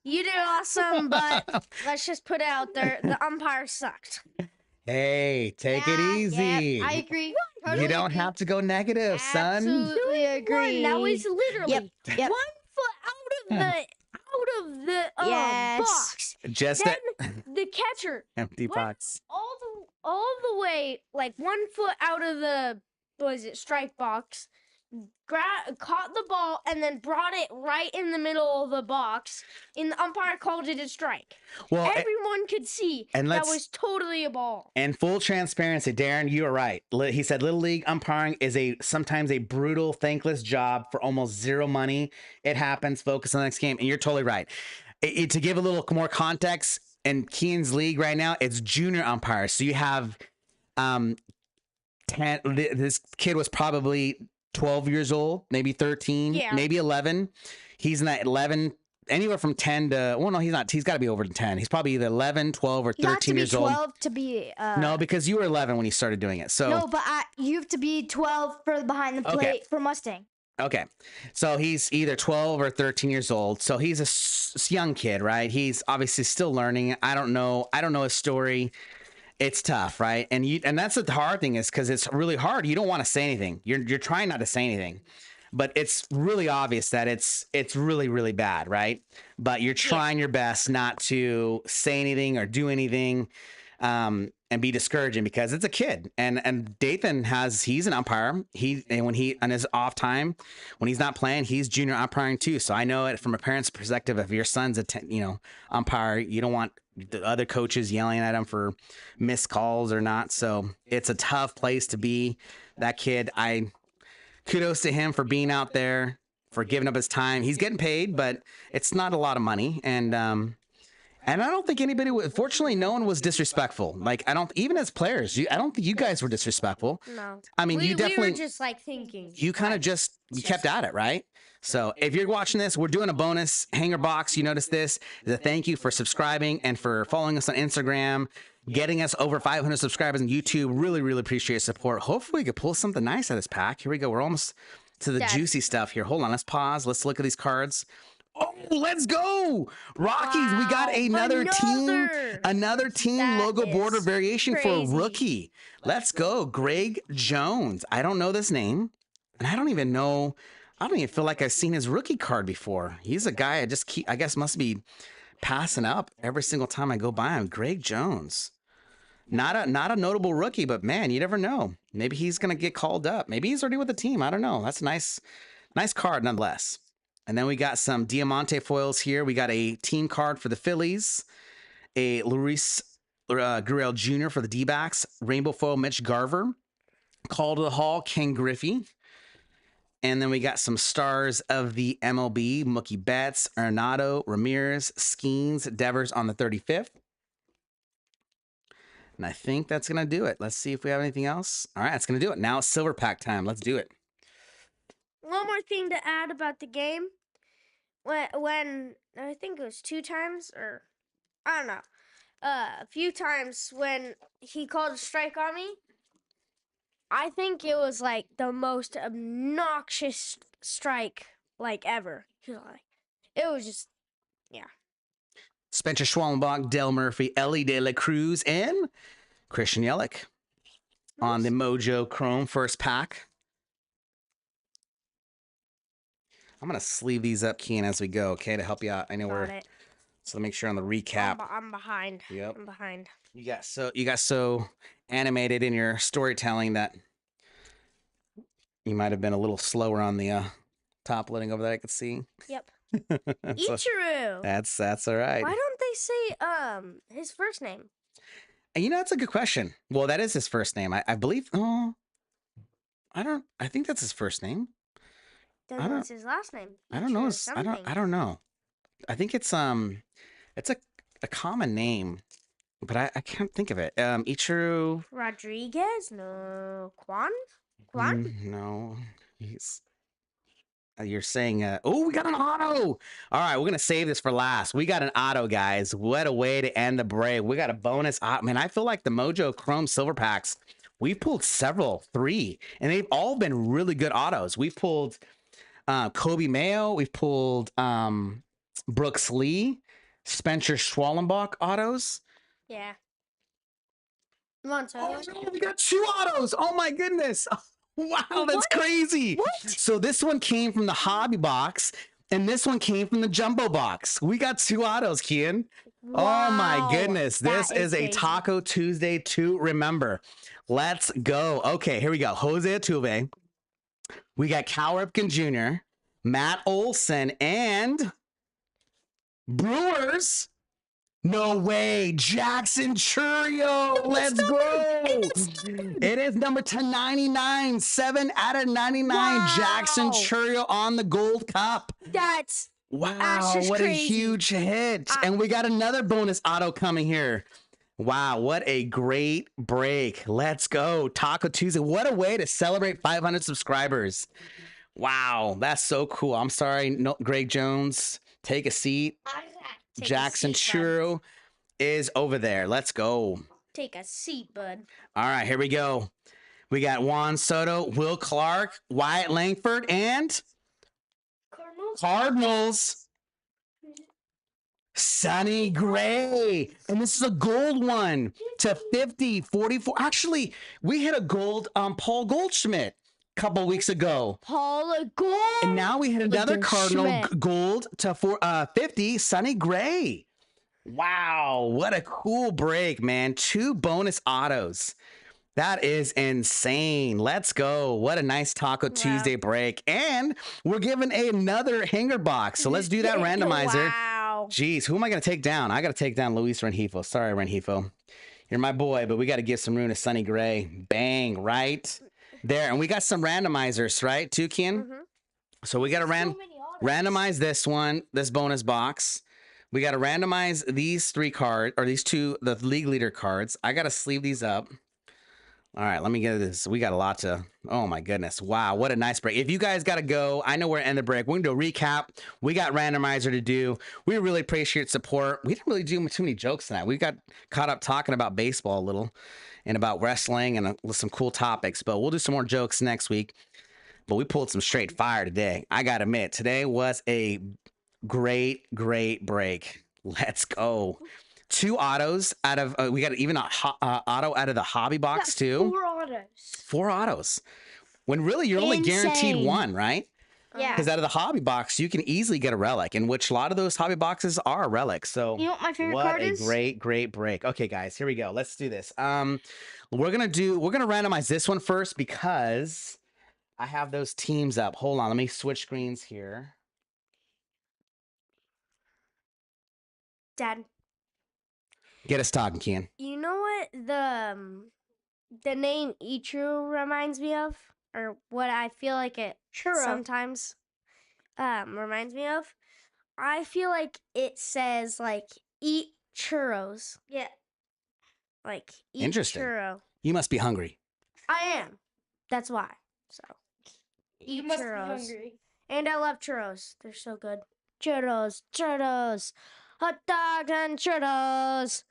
You did awesome, but let's just put it out there. The umpire sucked. Hey, take it easy. Yeah, I agree. Totally you don't have to go negative, son. Absolutely agree. That was literally 1 foot out of the box. Just then the catcher empty box. all the way like 1 foot out of the strike box. Caught the ball and then brought it right in the middle of the box, and the umpire called it a strike. Well, everyone could see that was totally a ball. And full transparency, Darren, you are right. He said Little League umpiring is sometimes a brutal, thankless job for almost zero money. It happens. Focus on the next game, and you're totally right. To give a little more context, in Kean's league right now, it's junior umpires. So you have 10. This kid was probably 12 years old, maybe 13, maybe 11. He's in that 11, anywhere from 10 to, well, no, he's not. He's got to be over 10. He's probably either 11, 12, or 13 years old. You have to be 12 to be... No, because you were 11 when you started doing it. So no, but you have to be 12 for behind the plate for Mustang. Okay. So he's either 12 or 13 years old. So he's a young kid, right? He's obviously still learning. I don't know his story. It's tough, right? And that's the hard thing is because it's really hard. You don't want to say anything. You're trying not to say anything, but it's really obvious that it's really, really bad, right? But you're trying your best not to say anything or do anything, and be discouraging because it's a kid. And Dathan he's an umpire. When he on his off time, when he's not playing, he's junior umpiring too. So I know it from a parent's perspective. If your son's umpire, you don't want the other coaches yelling at him for missed calls or not. So it's a tough place to be. That kid, kudos to him for being out there, for giving up his time. He's getting paid, but it's not a lot of money. And I don't think anybody fortunately, no one was disrespectful. Like, even as players, I don't think you guys were disrespectful. No. I mean, you definitely... We were just, thinking. You kind of you kept at it, right? So if you're watching this, we're doing a bonus hanger box. You notice this is a thank you for subscribing and for following us on Instagram, getting us over 500 subscribers on YouTube. Really, really appreciate your support. Hopefully we could pull something nice out of this pack. Here we go. We're almost to the juicy stuff here. Hold on. Let's pause. Let's look at these cards. Oh, let's go. Rockies. Wow. We got another team logo border variation for a rookie. Let's go. Greg Jones. I don't know this name. And I don't even feel like I've seen his rookie card before. He's a guy I guess must be passing up every single time I go by him. Greg Jones. Not a notable rookie, but man, you never know. Maybe he's gonna get called up. Maybe he's already with the team. I don't know. That's a nice card nonetheless. And then we got some Diamante foils here. We got a team card for the Phillies, a Luis Gurriel Jr. for the D-backs, rainbow foil Mitch Garver, call to the Hall Ken Griffey. And then we got some stars of the MLB, Mookie Betts, Arenado, Ramirez, Skeens, Devers on the 35th. And I think that's going to do it. Let's see if we have anything else. All right, that's going to do it. Now it's silver pack time. Let's do it. One more thing to add about the game. When I think it was 2 times, or I don't know, a few times when he called a strike on me, I think it was like the most obnoxious strike like ever. He was like, it was just, yeah. Spencer Schwallenbach, Del Murphy, Ellie De La Cruz, and Christian Yelich on the Mojo Chrome first pack. I'm going to sleeve these up, Keen, as we go, okay, to help you out. I know so make sure on the recap. I'm behind. Yep. I'm behind. You got so animated in your storytelling that you might have been a little slower on the top loading over there, I could see. Yep. So, Ichiro. that's all right. Why don't they say his first name? And that's a good question. Well, that is his first name. I believe. Oh, I think that's his first name. Then what's his last name? I don't know. Something. I don't know. I think it's a common name, but I can't think of it. Ichiro Rodriguez? No. Quan? No. He's. You're saying, we got an auto. All right, we're going to save this for last. We got an auto, guys. What a way to end the break. We got a bonus auto. Man, I feel like the Mojo Chrome Silver Packs, we've pulled 3, and they've all been really good autos. We've pulled Kobe Mayo. We've pulled Brooks Lee, Spencer Schwallenbach autos. Yeah. Come on, Tyler. Oh, we got 2 autos. Oh, my goodness. Wow, that's crazy. What? So this one came from the hobby box, and this one came from the jumbo box. We got 2 autos, Kian. Wow, oh my goodness. This is a Taco Tuesday to remember. Let's go. Okay, here we go. Jose Altuve. We got Cal Ripken Jr., Matt Olson, and Brewers. No way, Jackson Churio. Let's go. It is number 1099, 7 out of 99. Wow. Jackson Churio on the Gold Cup. That's what crazy. A huge hit. And we got another bonus auto coming here. Wow, what a great break. Let's go. Taco Tuesday. What a way to celebrate 500 subscribers. Wow, that's so cool. I'm sorry, no, Greg Jones. Take a seat. Jackson Churro is over there. Let's go. Take a seat, bud. All right, here we go. We got Juan Soto, Will Clark, Wyatt Langford, and Cardinals. Sonny Gray. And this is a gold one to 50, 44. Actually, we hit a gold Paul Goldschmidt a couple weeks ago. Paul Gold. And now we hit another Cardinal gold to 50, Sonny Gray. Wow, what a cool break, man. 2 bonus autos. That is insane. Let's go. What a nice Taco Tuesday break. And we're giving another hanger box. So let's do that randomizer. Wow. Jeez, who am I going to take down? I got to take down Luis Rengifo. Sorry, Rengifo. You're my boy, but we got to give some room to Sonny Gray. Bang, right there. And we got some randomizers, right, too, Kian? Mm-hmm. So we got to randomize this one, this bonus box. We got to randomize these 3 cards, or these 2, the league leader cards. I got to sleeve these up. All right, let me get this. We got a lot to, oh my goodness. Wow, what a nice break. If you guys got to go, I know we're in the break. We're going to do a recap. We got randomizer to do. We really appreciate support. We didn't really do too many jokes tonight. We got caught up talking about baseball a little and about wrestling and some cool topics, but we'll do some more jokes next week. But we pulled some straight fire today. I got to admit, today was a great break. Let's go. 2 autos out of we got even a auto out of the hobby box too. 4 autos. 4 autos. When really you're only guaranteed Insane. one, right? Yeah. Because out of the hobby box, you can easily get a relic, in which a lot of those hobby boxes are relics. So You know what my favorite what card a is? great break. Okay, guys, here we go. Let's do this. We're gonna randomize this one first because I have those teams up. Hold on, let me switch screens here. Dad, Get us talking, Kian. you know what the name Ichiro reminds me of, or what I feel like it Churro. sometimes reminds me of? I feel like it says like eat churros, Yeah. like eat Interesting. churro. You must be hungry. I am. That's why. So You eat must churros. be hungry. And I love churros. They're so good. Churros, churros, hot dogs and churros.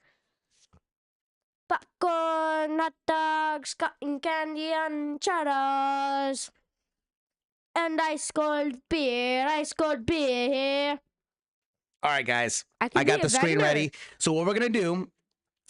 Popcorn, hot dogs, cotton candy and churros. And ice cold beer here. All right, guys. I I got the screen ready. So what we're gonna do,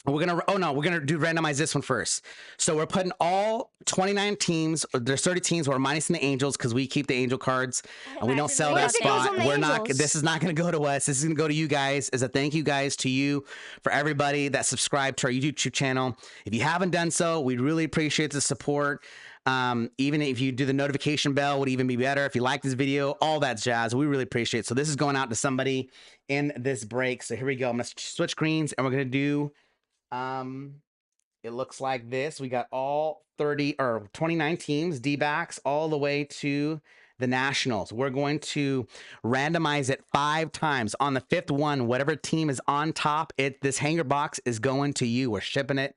we're gonna do randomize this one first. So we're putting all 29 teams. There's 30 teams. We're minusing the Angels because we keep the Angel cards and we don't sell What that if it goes spot. on the We're not. Angels? This is not gonna go to us. This is gonna go to you guys. As a thank you guys to you for everybody that subscribed to our YouTube channel. If you haven't done so, we really appreciate the support. Even if you do the notification bell would even be better. If you like this video, all that jazz, we really appreciate it. So this is going out to somebody in this break. So here we go. I'm gonna switch screens and we're gonna do it looks like this. We got all 30 or 29 teams, D-backs, all the way to the Nationals. We're going to randomize it 5 times. On the 5th one, whatever team is on top, this hanger box is going to you. We're shipping it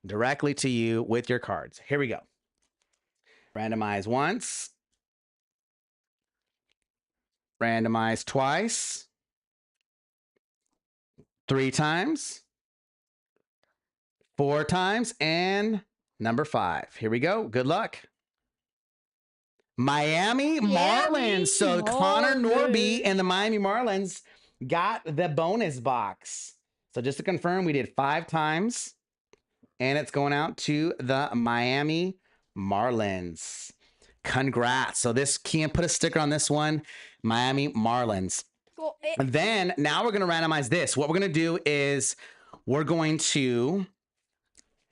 directly to you with your cards. Here we go. Randomize once. Randomize twice. 3 times. 4 times. And number 5. Here we go. Good luck. Miami Marlins. So Connor Norby and the Miami Marlins got the bonus box. So just to confirm, we did 5 times. And it's going out to the Miami Marlins. Congrats. So this, Kian, put a sticker on this one. Miami Marlins. And then now we're going to randomize this. What we're going to do is we're going to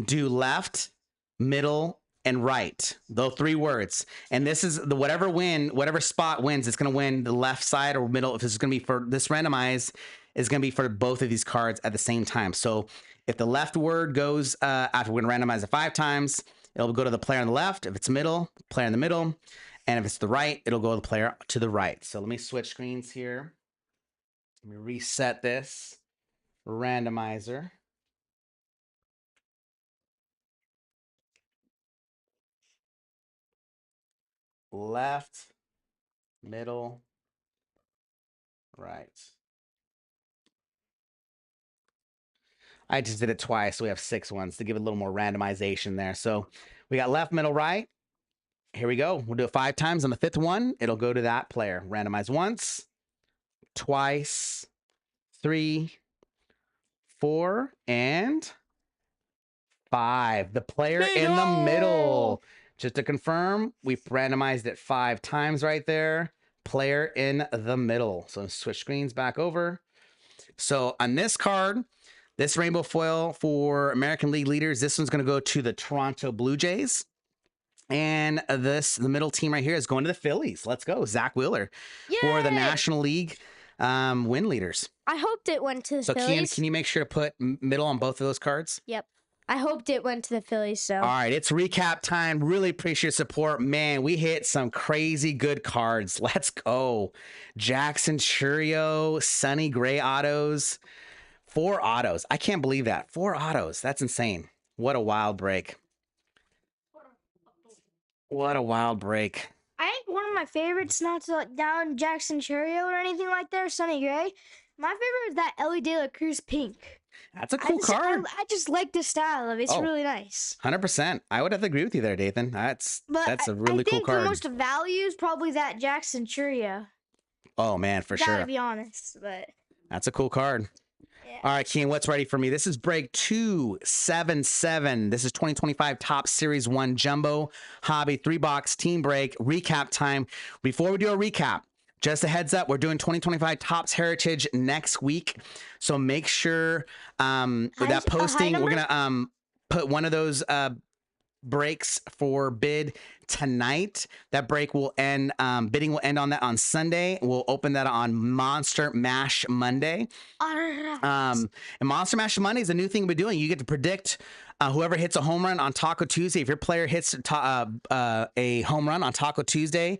do left, middle, and right. Those 3 words. And this is the whatever spot wins, it's going to win the left side or middle. If this is going to be for this randomized, is going to be for both of these cards at the same time. So if the left word goes after we're going to randomize it 5 times, it'll go to the player on the left. If it's middle, player in the middle. And if it's the right, it'll go to the player to the right. So let me switch screens here. Let me reset this randomizer. Left, middle, right. I just did it twice, so we have 6 ones to give it a little more randomization there. So we got left, middle, right. Here we go. We'll do it 5 times. On the 5th one, it'll go to that player. Randomize once, twice, 3, 4, and 5. The player in the middle. Just to confirm, we randomized it 5 times right there. Player in the middle. So switch screens back over. So on this card, this rainbow foil for American League leaders, this one's going to go to the Toronto Blue Jays. And the middle team right here is going to the Phillies. Let's go. Zach Wheeler for the National League win leaders. I hoped it went to the So Phillies. can you make sure to put middle on both of those cards? Yep. I hoped it went to the Phillies, so. All right, it's recap time. Really appreciate your support. Man, we hit some crazy good cards. Let's go. Jackson Churio, Sonny Gray autos. 4 autos. I can't believe that. 4 autos. That's insane. What a wild break. What a wild break. I think one of my favorites, not to let down Jackson Churio or anything like that, or Sonny Gray. My favorite is that Ellie De La Cruz pink. That's a cool card. I just like the style of it. It's really nice. 100%. I would have to agree with you there, Dathan. That's a really cool card. I think the most value is probably that Jackson Churio. Oh, man, for sure. Gotta be honest, but That's a cool card. All right, Keen, what's ready for me? This is break 277. This is 2025 Top Series 1 Jumbo Hobby 3-box team break recap time. Before we do a recap, just a heads up, we're doing 2025 Topps Heritage next week. So make sure with that posting, we're going to put one of those breaks for bid tonight. That break will end, bidding will end on that on Sunday. We'll open that on Monster Mash Monday. And Monster Mash Monday is a new thing we're doing. You get to predict whoever hits a home run on Taco Tuesday. If your player hits a home run on Taco Tuesday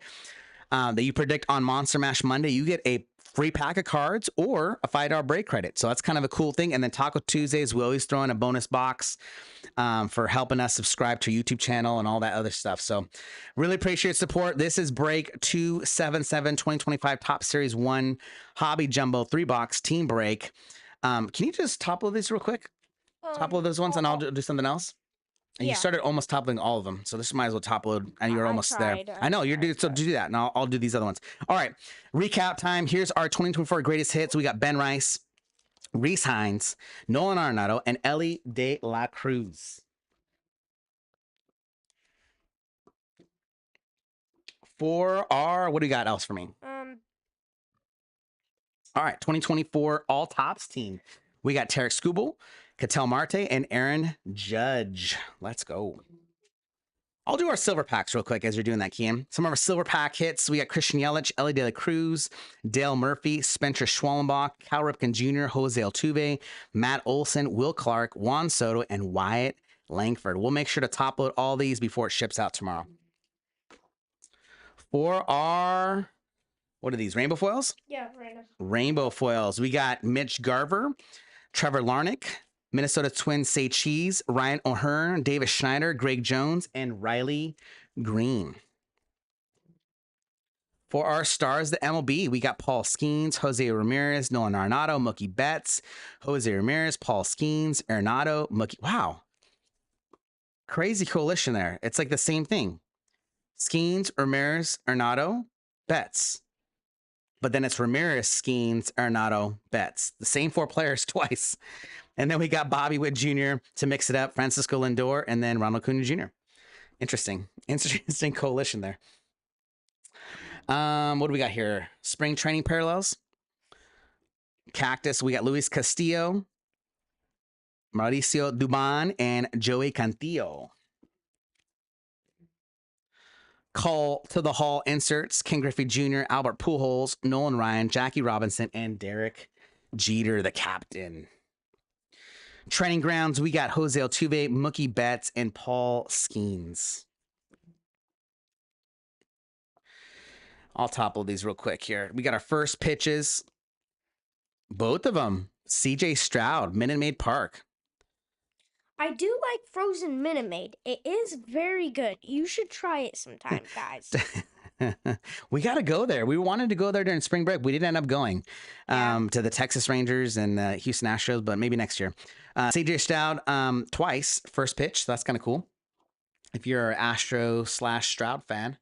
that you predict on Monster Mash Monday, you get a free pack of cards or a $5 break credit. So that's kind of a cool thing. And then Taco Tuesdays, we always throw in a bonus box for helping us subscribe to YouTube channel and all that other stuff. So really appreciate your support. This is break 277 2025 Top Series 1 Hobby Jumbo 3-box team break. Can you just topple these real quick? Topple those ones and I'll do something else. And you started almost toppling all of them. So this might as well top load and you're almost there. I know you're doing, so do that. And I'll do these other ones. All right. Recap time. Here's our 2024 greatest hits. We got Ben Rice, Reese Hines, Nolan Arenado, and Ellie De La Cruz. For our, what do you got else for me? All right. 2024 all tops team. We got Tarek Skubal, Ketel Marte, and Aaron Judge. Let's go. I'll do our silver packs real quick as you're doing that, Kian. Some of our silver pack hits. We got Christian Yelich, Ellie De La Cruz, Dale Murphy, Spencer Schwallenbach, Cal Ripken Jr., Jose Altuve, Matt Olson, Will Clark, Juan Soto, and Wyatt Langford. We'll make sure to top load all these before it ships out tomorrow. For our, what are these, rainbow foils? Yeah, random. Rainbow foils. We got Mitch Garver, Trevor Larnach, Minnesota Twins Say Cheese, Ryan O'Hearn, Davis Schneider, Greg Jones, and Riley Green. For our stars, the MLB, we got Paul Skeens, Jose Ramirez, Nolan Arenado, Mookie Betts, Jose Ramirez, Paul Skeens, Arenado, Mookie. Wow. Crazy coalition there. It's like the same thing. Skeens, Ramirez, Arenado, Betts. But then it's Ramirez, Skeens, Arenado, Betts. The same 4 players twice. And then we got Bobby Witt Jr. to mix it up, Francisco Lindor, and then Ronald Acuna Jr. Interesting coalition there. What do we got here? Spring training parallels. Cactus, we got Luis Castillo, Mauricio Dubon, and Joey Cantillo. Call to the Hall inserts, Ken Griffey Jr., Albert Pujols, Nolan Ryan, Jackie Robinson, and Derek Jeter, the captain. Training grounds, we got Jose Altuve, Mookie Betts, and Paul Skeens. I'll topple these real quick here. We got our first pitches. Both of them. CJ Stroud, Minute Maid Park. I do like frozen Minute Maid. It is very good. You should try it sometime, guys. We got to go there. We wanted to go there during spring break. We didn't end up going to the Texas Rangers and Houston Astros, but maybe next year. CJ Stroud twice, first pitch. So that's kind of cool. If you're an Astro/Stroud fan.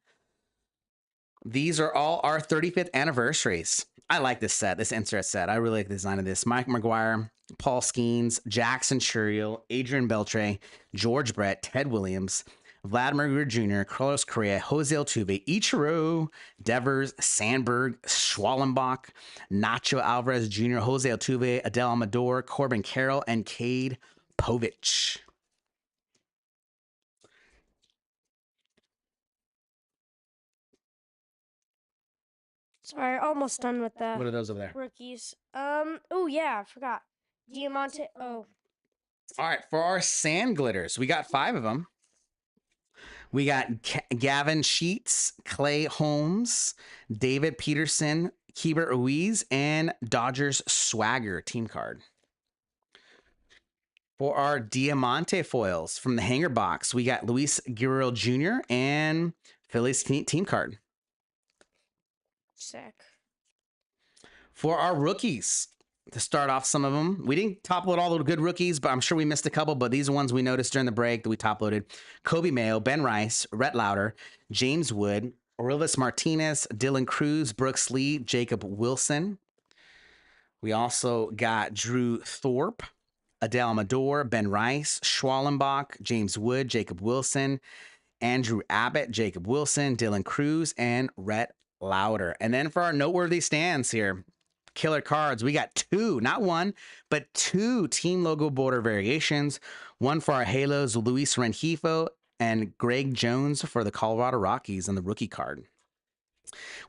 These are all our 35th anniversaries. I like this set, this insert set. I really like the design of this. Mike McGuire, Paul Skeens, Jackson Churiel, Adrian Beltre, George Brett, Ted Williams, Vladimir Guerrero Jr., Carlos Correa, Jose Altuve, Ichiro, Devers, Sandberg, Schwallenbach, Nacho Alvarez Jr., Jose Altuve, Adele Amador, Corbin Carroll, and Cade Povich. Sorry, almost done with the What are those over there? rookies. Oh yeah, I forgot. Diamante. Oh. All right, for our sand glitters, we got 5 of them. We got Gavin Sheets, Clay Holmes, David Peterson, Keibert Ruiz, and Dodgers Swagger team card. For our Diamante foils from the hanger box, we got Luis Guerrero Jr. and Phillies team card. Sick. For our rookies, to start off some of them, we didn't top load all the good rookies, but I'm sure we missed a couple, but these are ones we noticed during the break that we top loaded. Kobe Mayo, Ben Rice, Rhett Lauder, James Wood, Orelvis Martinez, Dylan Cruz, Brooks Lee, Jacob Wilson. We also got Drew Thorpe, Adele Amador, Ben Rice, Schwallenbach, James Wood, Jacob Wilson, Andrew Abbott, Jacob Wilson, Dylan Cruz, and Rhett Lauder. And then for our noteworthy stands here, killer cards, we got two, not one, but two team logo border variations. One for our Halos, Luis Rengifo and Greg Jones for the Colorado Rockies and the rookie card.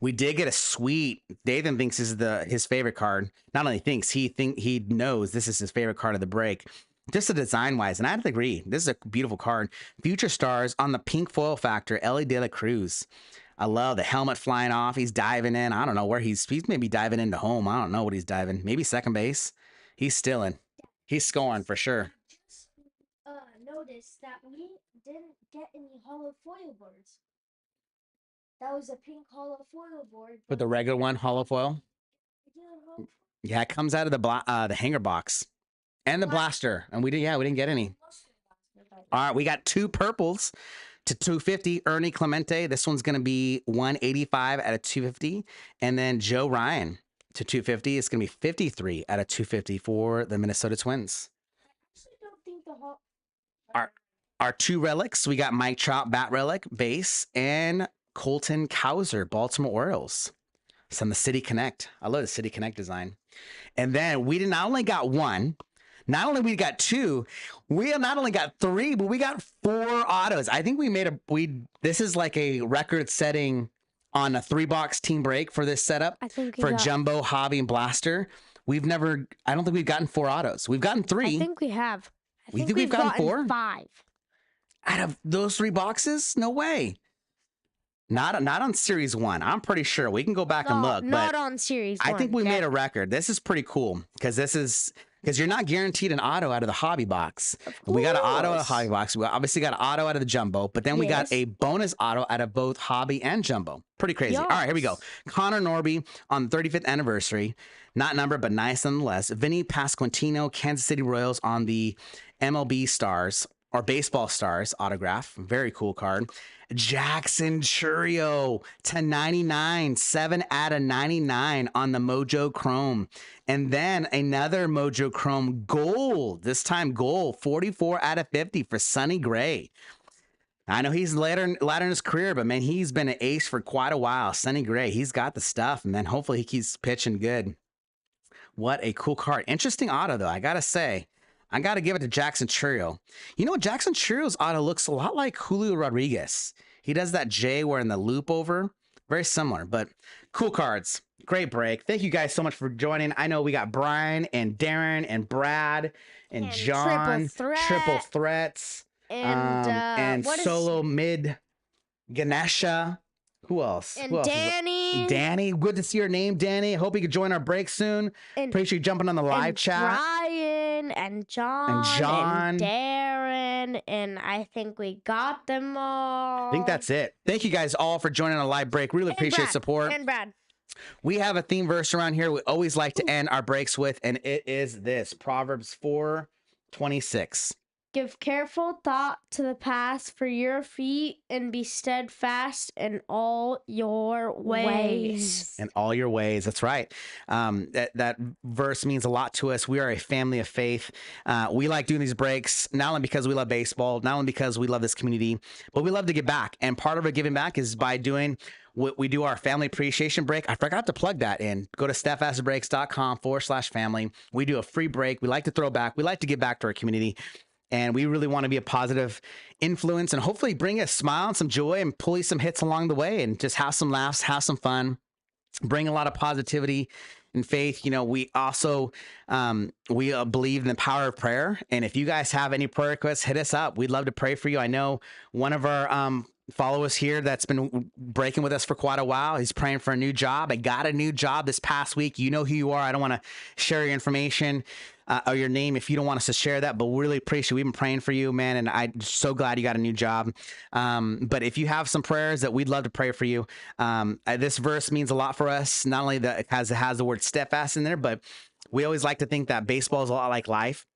We did get a sweet. Dathan thinks this is his favorite card. Not only thinks, he knows this is his favorite card of the break. Just the design wise, and I have to agree, this is a beautiful card. Future Stars on the pink foil factor, Ellie De La Cruz. I love the helmet flying off. He's diving in. I don't know where he's maybe diving into home. I don't know what he's diving. Maybe second base. He's still in. He's scoring for sure. Just noticed that we didn't get any hollow foil boards. That was a pink hollow foil board. With the regular one, hollow foil. Yeah, it comes out of the hanger box and the blaster, and we didn't get any. All right, we got two purples to 250. Ernie Clemente, this one's gonna be 185 out of 250, and then Joe Ryan to 250. It's gonna be 53 out of 250 for the Minnesota Twins. Our two relics, we got Mike Trout bat relic base and Colton Cowser, Baltimore Orioles. It's on the City Connect. I love the City Connect design. And then we not only got one, not only we got two, we not only got three, but we got 4 autos. I think this is like a record setting on a 3-box team break for this setup. I think for Jumbo, Hobby, and Blaster. I don't think we've gotten 4 autos. We've gotten 3. I think we have. You think we've gotten 4? 5. Out of those 3 boxes? No way. Not on Series 1. I'm pretty sure. We can go back and look. Not but on Series 1. I think we made a record. This is pretty cool because you're not guaranteed an auto out of the hobby box. We got an auto out of the hobby box. We obviously got an auto out of the jumbo, but then we got a bonus auto out of both hobby and jumbo. Pretty crazy. Yes. All right, here we go. Connor Norby on the 35th anniversary. Not numbered, but nice nonetheless. Vinny Pasquantino, Kansas City Royals on the MLB Stars or Baseball Stars autograph. Very cool card. Jackson Churio to 99, 7 out of 99 on the Mojo Chrome. And then another Mojo Chrome gold, this time gold, 44 out of 50 for Sonny Gray. I know he's later in his career, but man, he's been an ace for quite a while. Sonny Gray, he's got the stuff, and man, hopefully he keeps pitching good. What a cool card. Interesting auto, though, I got to say. I got to give it to Jackson Churio. You know what? Jackson Churio's auto looks a lot like Julio Rodriguez. He does that J wearing the loop over. Very similar, but cool cards. Great break. Thank you guys so much for joining. I know we got Brian and Darren and Brad and John. Triple threats. And Solo Mid Ganesha. Who else? And Danny. Danny. Good to see your name, Danny. Hope you could join our break soon. Appreciate you jumping on the live chat. Brian and John. And Darren. And I think we got them all. I think that's it. Thank you guys all for joining our live break. Really appreciate support. And Brad. We have a theme verse around here we always like to end our breaks with, and it is this. Proverbs 4:26. Give careful thought to the path for your feet and be steadfast in all your ways. In all your ways. That's right. That verse means a lot to us. We are a family of faith. We like doing these breaks, not only because we love baseball, not only because we love this community, but we love to give back. And part of our giving back is by doing what we do, our family appreciation break. I forgot to plug that in. Go to steadfastbreaks.com/family. We do a free break. We like to throw back. We like to give back to our community. And we really want to be a positive influence and hopefully bring a smile and some joy and pull you some hits along the way and just have some laughs, have some fun, bring a lot of positivity and faith. You know, we also, we believe in the power of prayer. And if you guys have any prayer requests, hit us up. We'd love to pray for you. I know one of our, followers here that's been breaking with us for quite a while. He's praying for a new job. I got a new job this past week. You know who you are. I don't want to share your information or your name if you don't want us to share that, but we really appreciate it. We've been praying for you, man, and I'm so glad you got a new job. But if you have some prayers that we'd love to pray for you, this verse means a lot for us. Not only that it has the word steadfast in there, but we always like to think that baseball is a lot like life.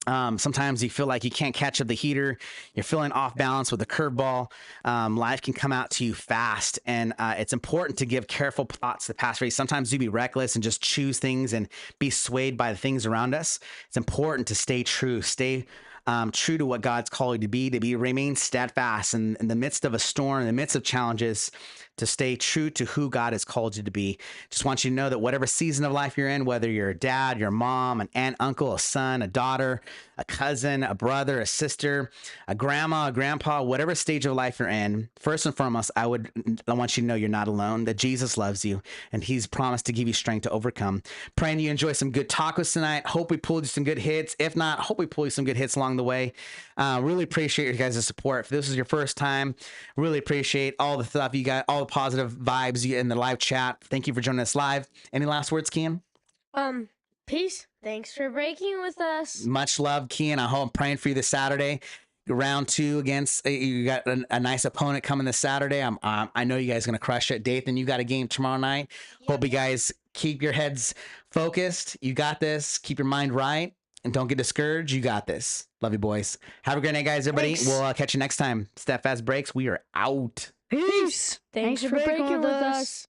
Sometimes you feel like you can't catch up the heater. You're feeling off balance with a curveball. Life can come out to you fast, and it's important to give careful thoughts to the past race. Sometimes you be reckless and just choose things and be swayed by the things around us. It's important to stay true, true to what God's called you to be, remain steadfast in the midst of a storm, in the midst of challenges, to stay true to who God has called you to be. Just want you to know that whatever season of life you're in, whether you're a dad, your mom, an aunt, uncle, a son, a daughter, a cousin, a brother, a sister, a grandma, a grandpa, whatever stage of life you're in, first and foremost, I want you to know you're not alone, that Jesus loves you and he's promised to give you strength to overcome. Praying you enjoy some good tacos tonight. Hope we pulled you some good hits. If not, hope we pull you some good hits along the way. Really appreciate you guys' support. If this is your first time, really appreciate all the stuff you got, all the positive vibes in the live chat. Thank you for joining us live. Any last words, Kian? Peace. Thanks for breaking with us. Much love, Kian. I hope I'm praying for you this Saturday. Round 2 against you got a nice opponent coming this Saturday. I know you guys are gonna crush it. Dathan, you got a game tomorrow night. Hope you guys keep your heads focused. You got this. Keep your mind right and don't get discouraged. You got this. Love you, boys. Have a great night, guys. Everybody. Thanks. We'll catch you next time. Steadfast Breaks. We are out. Peace. Thanks for breaking with us.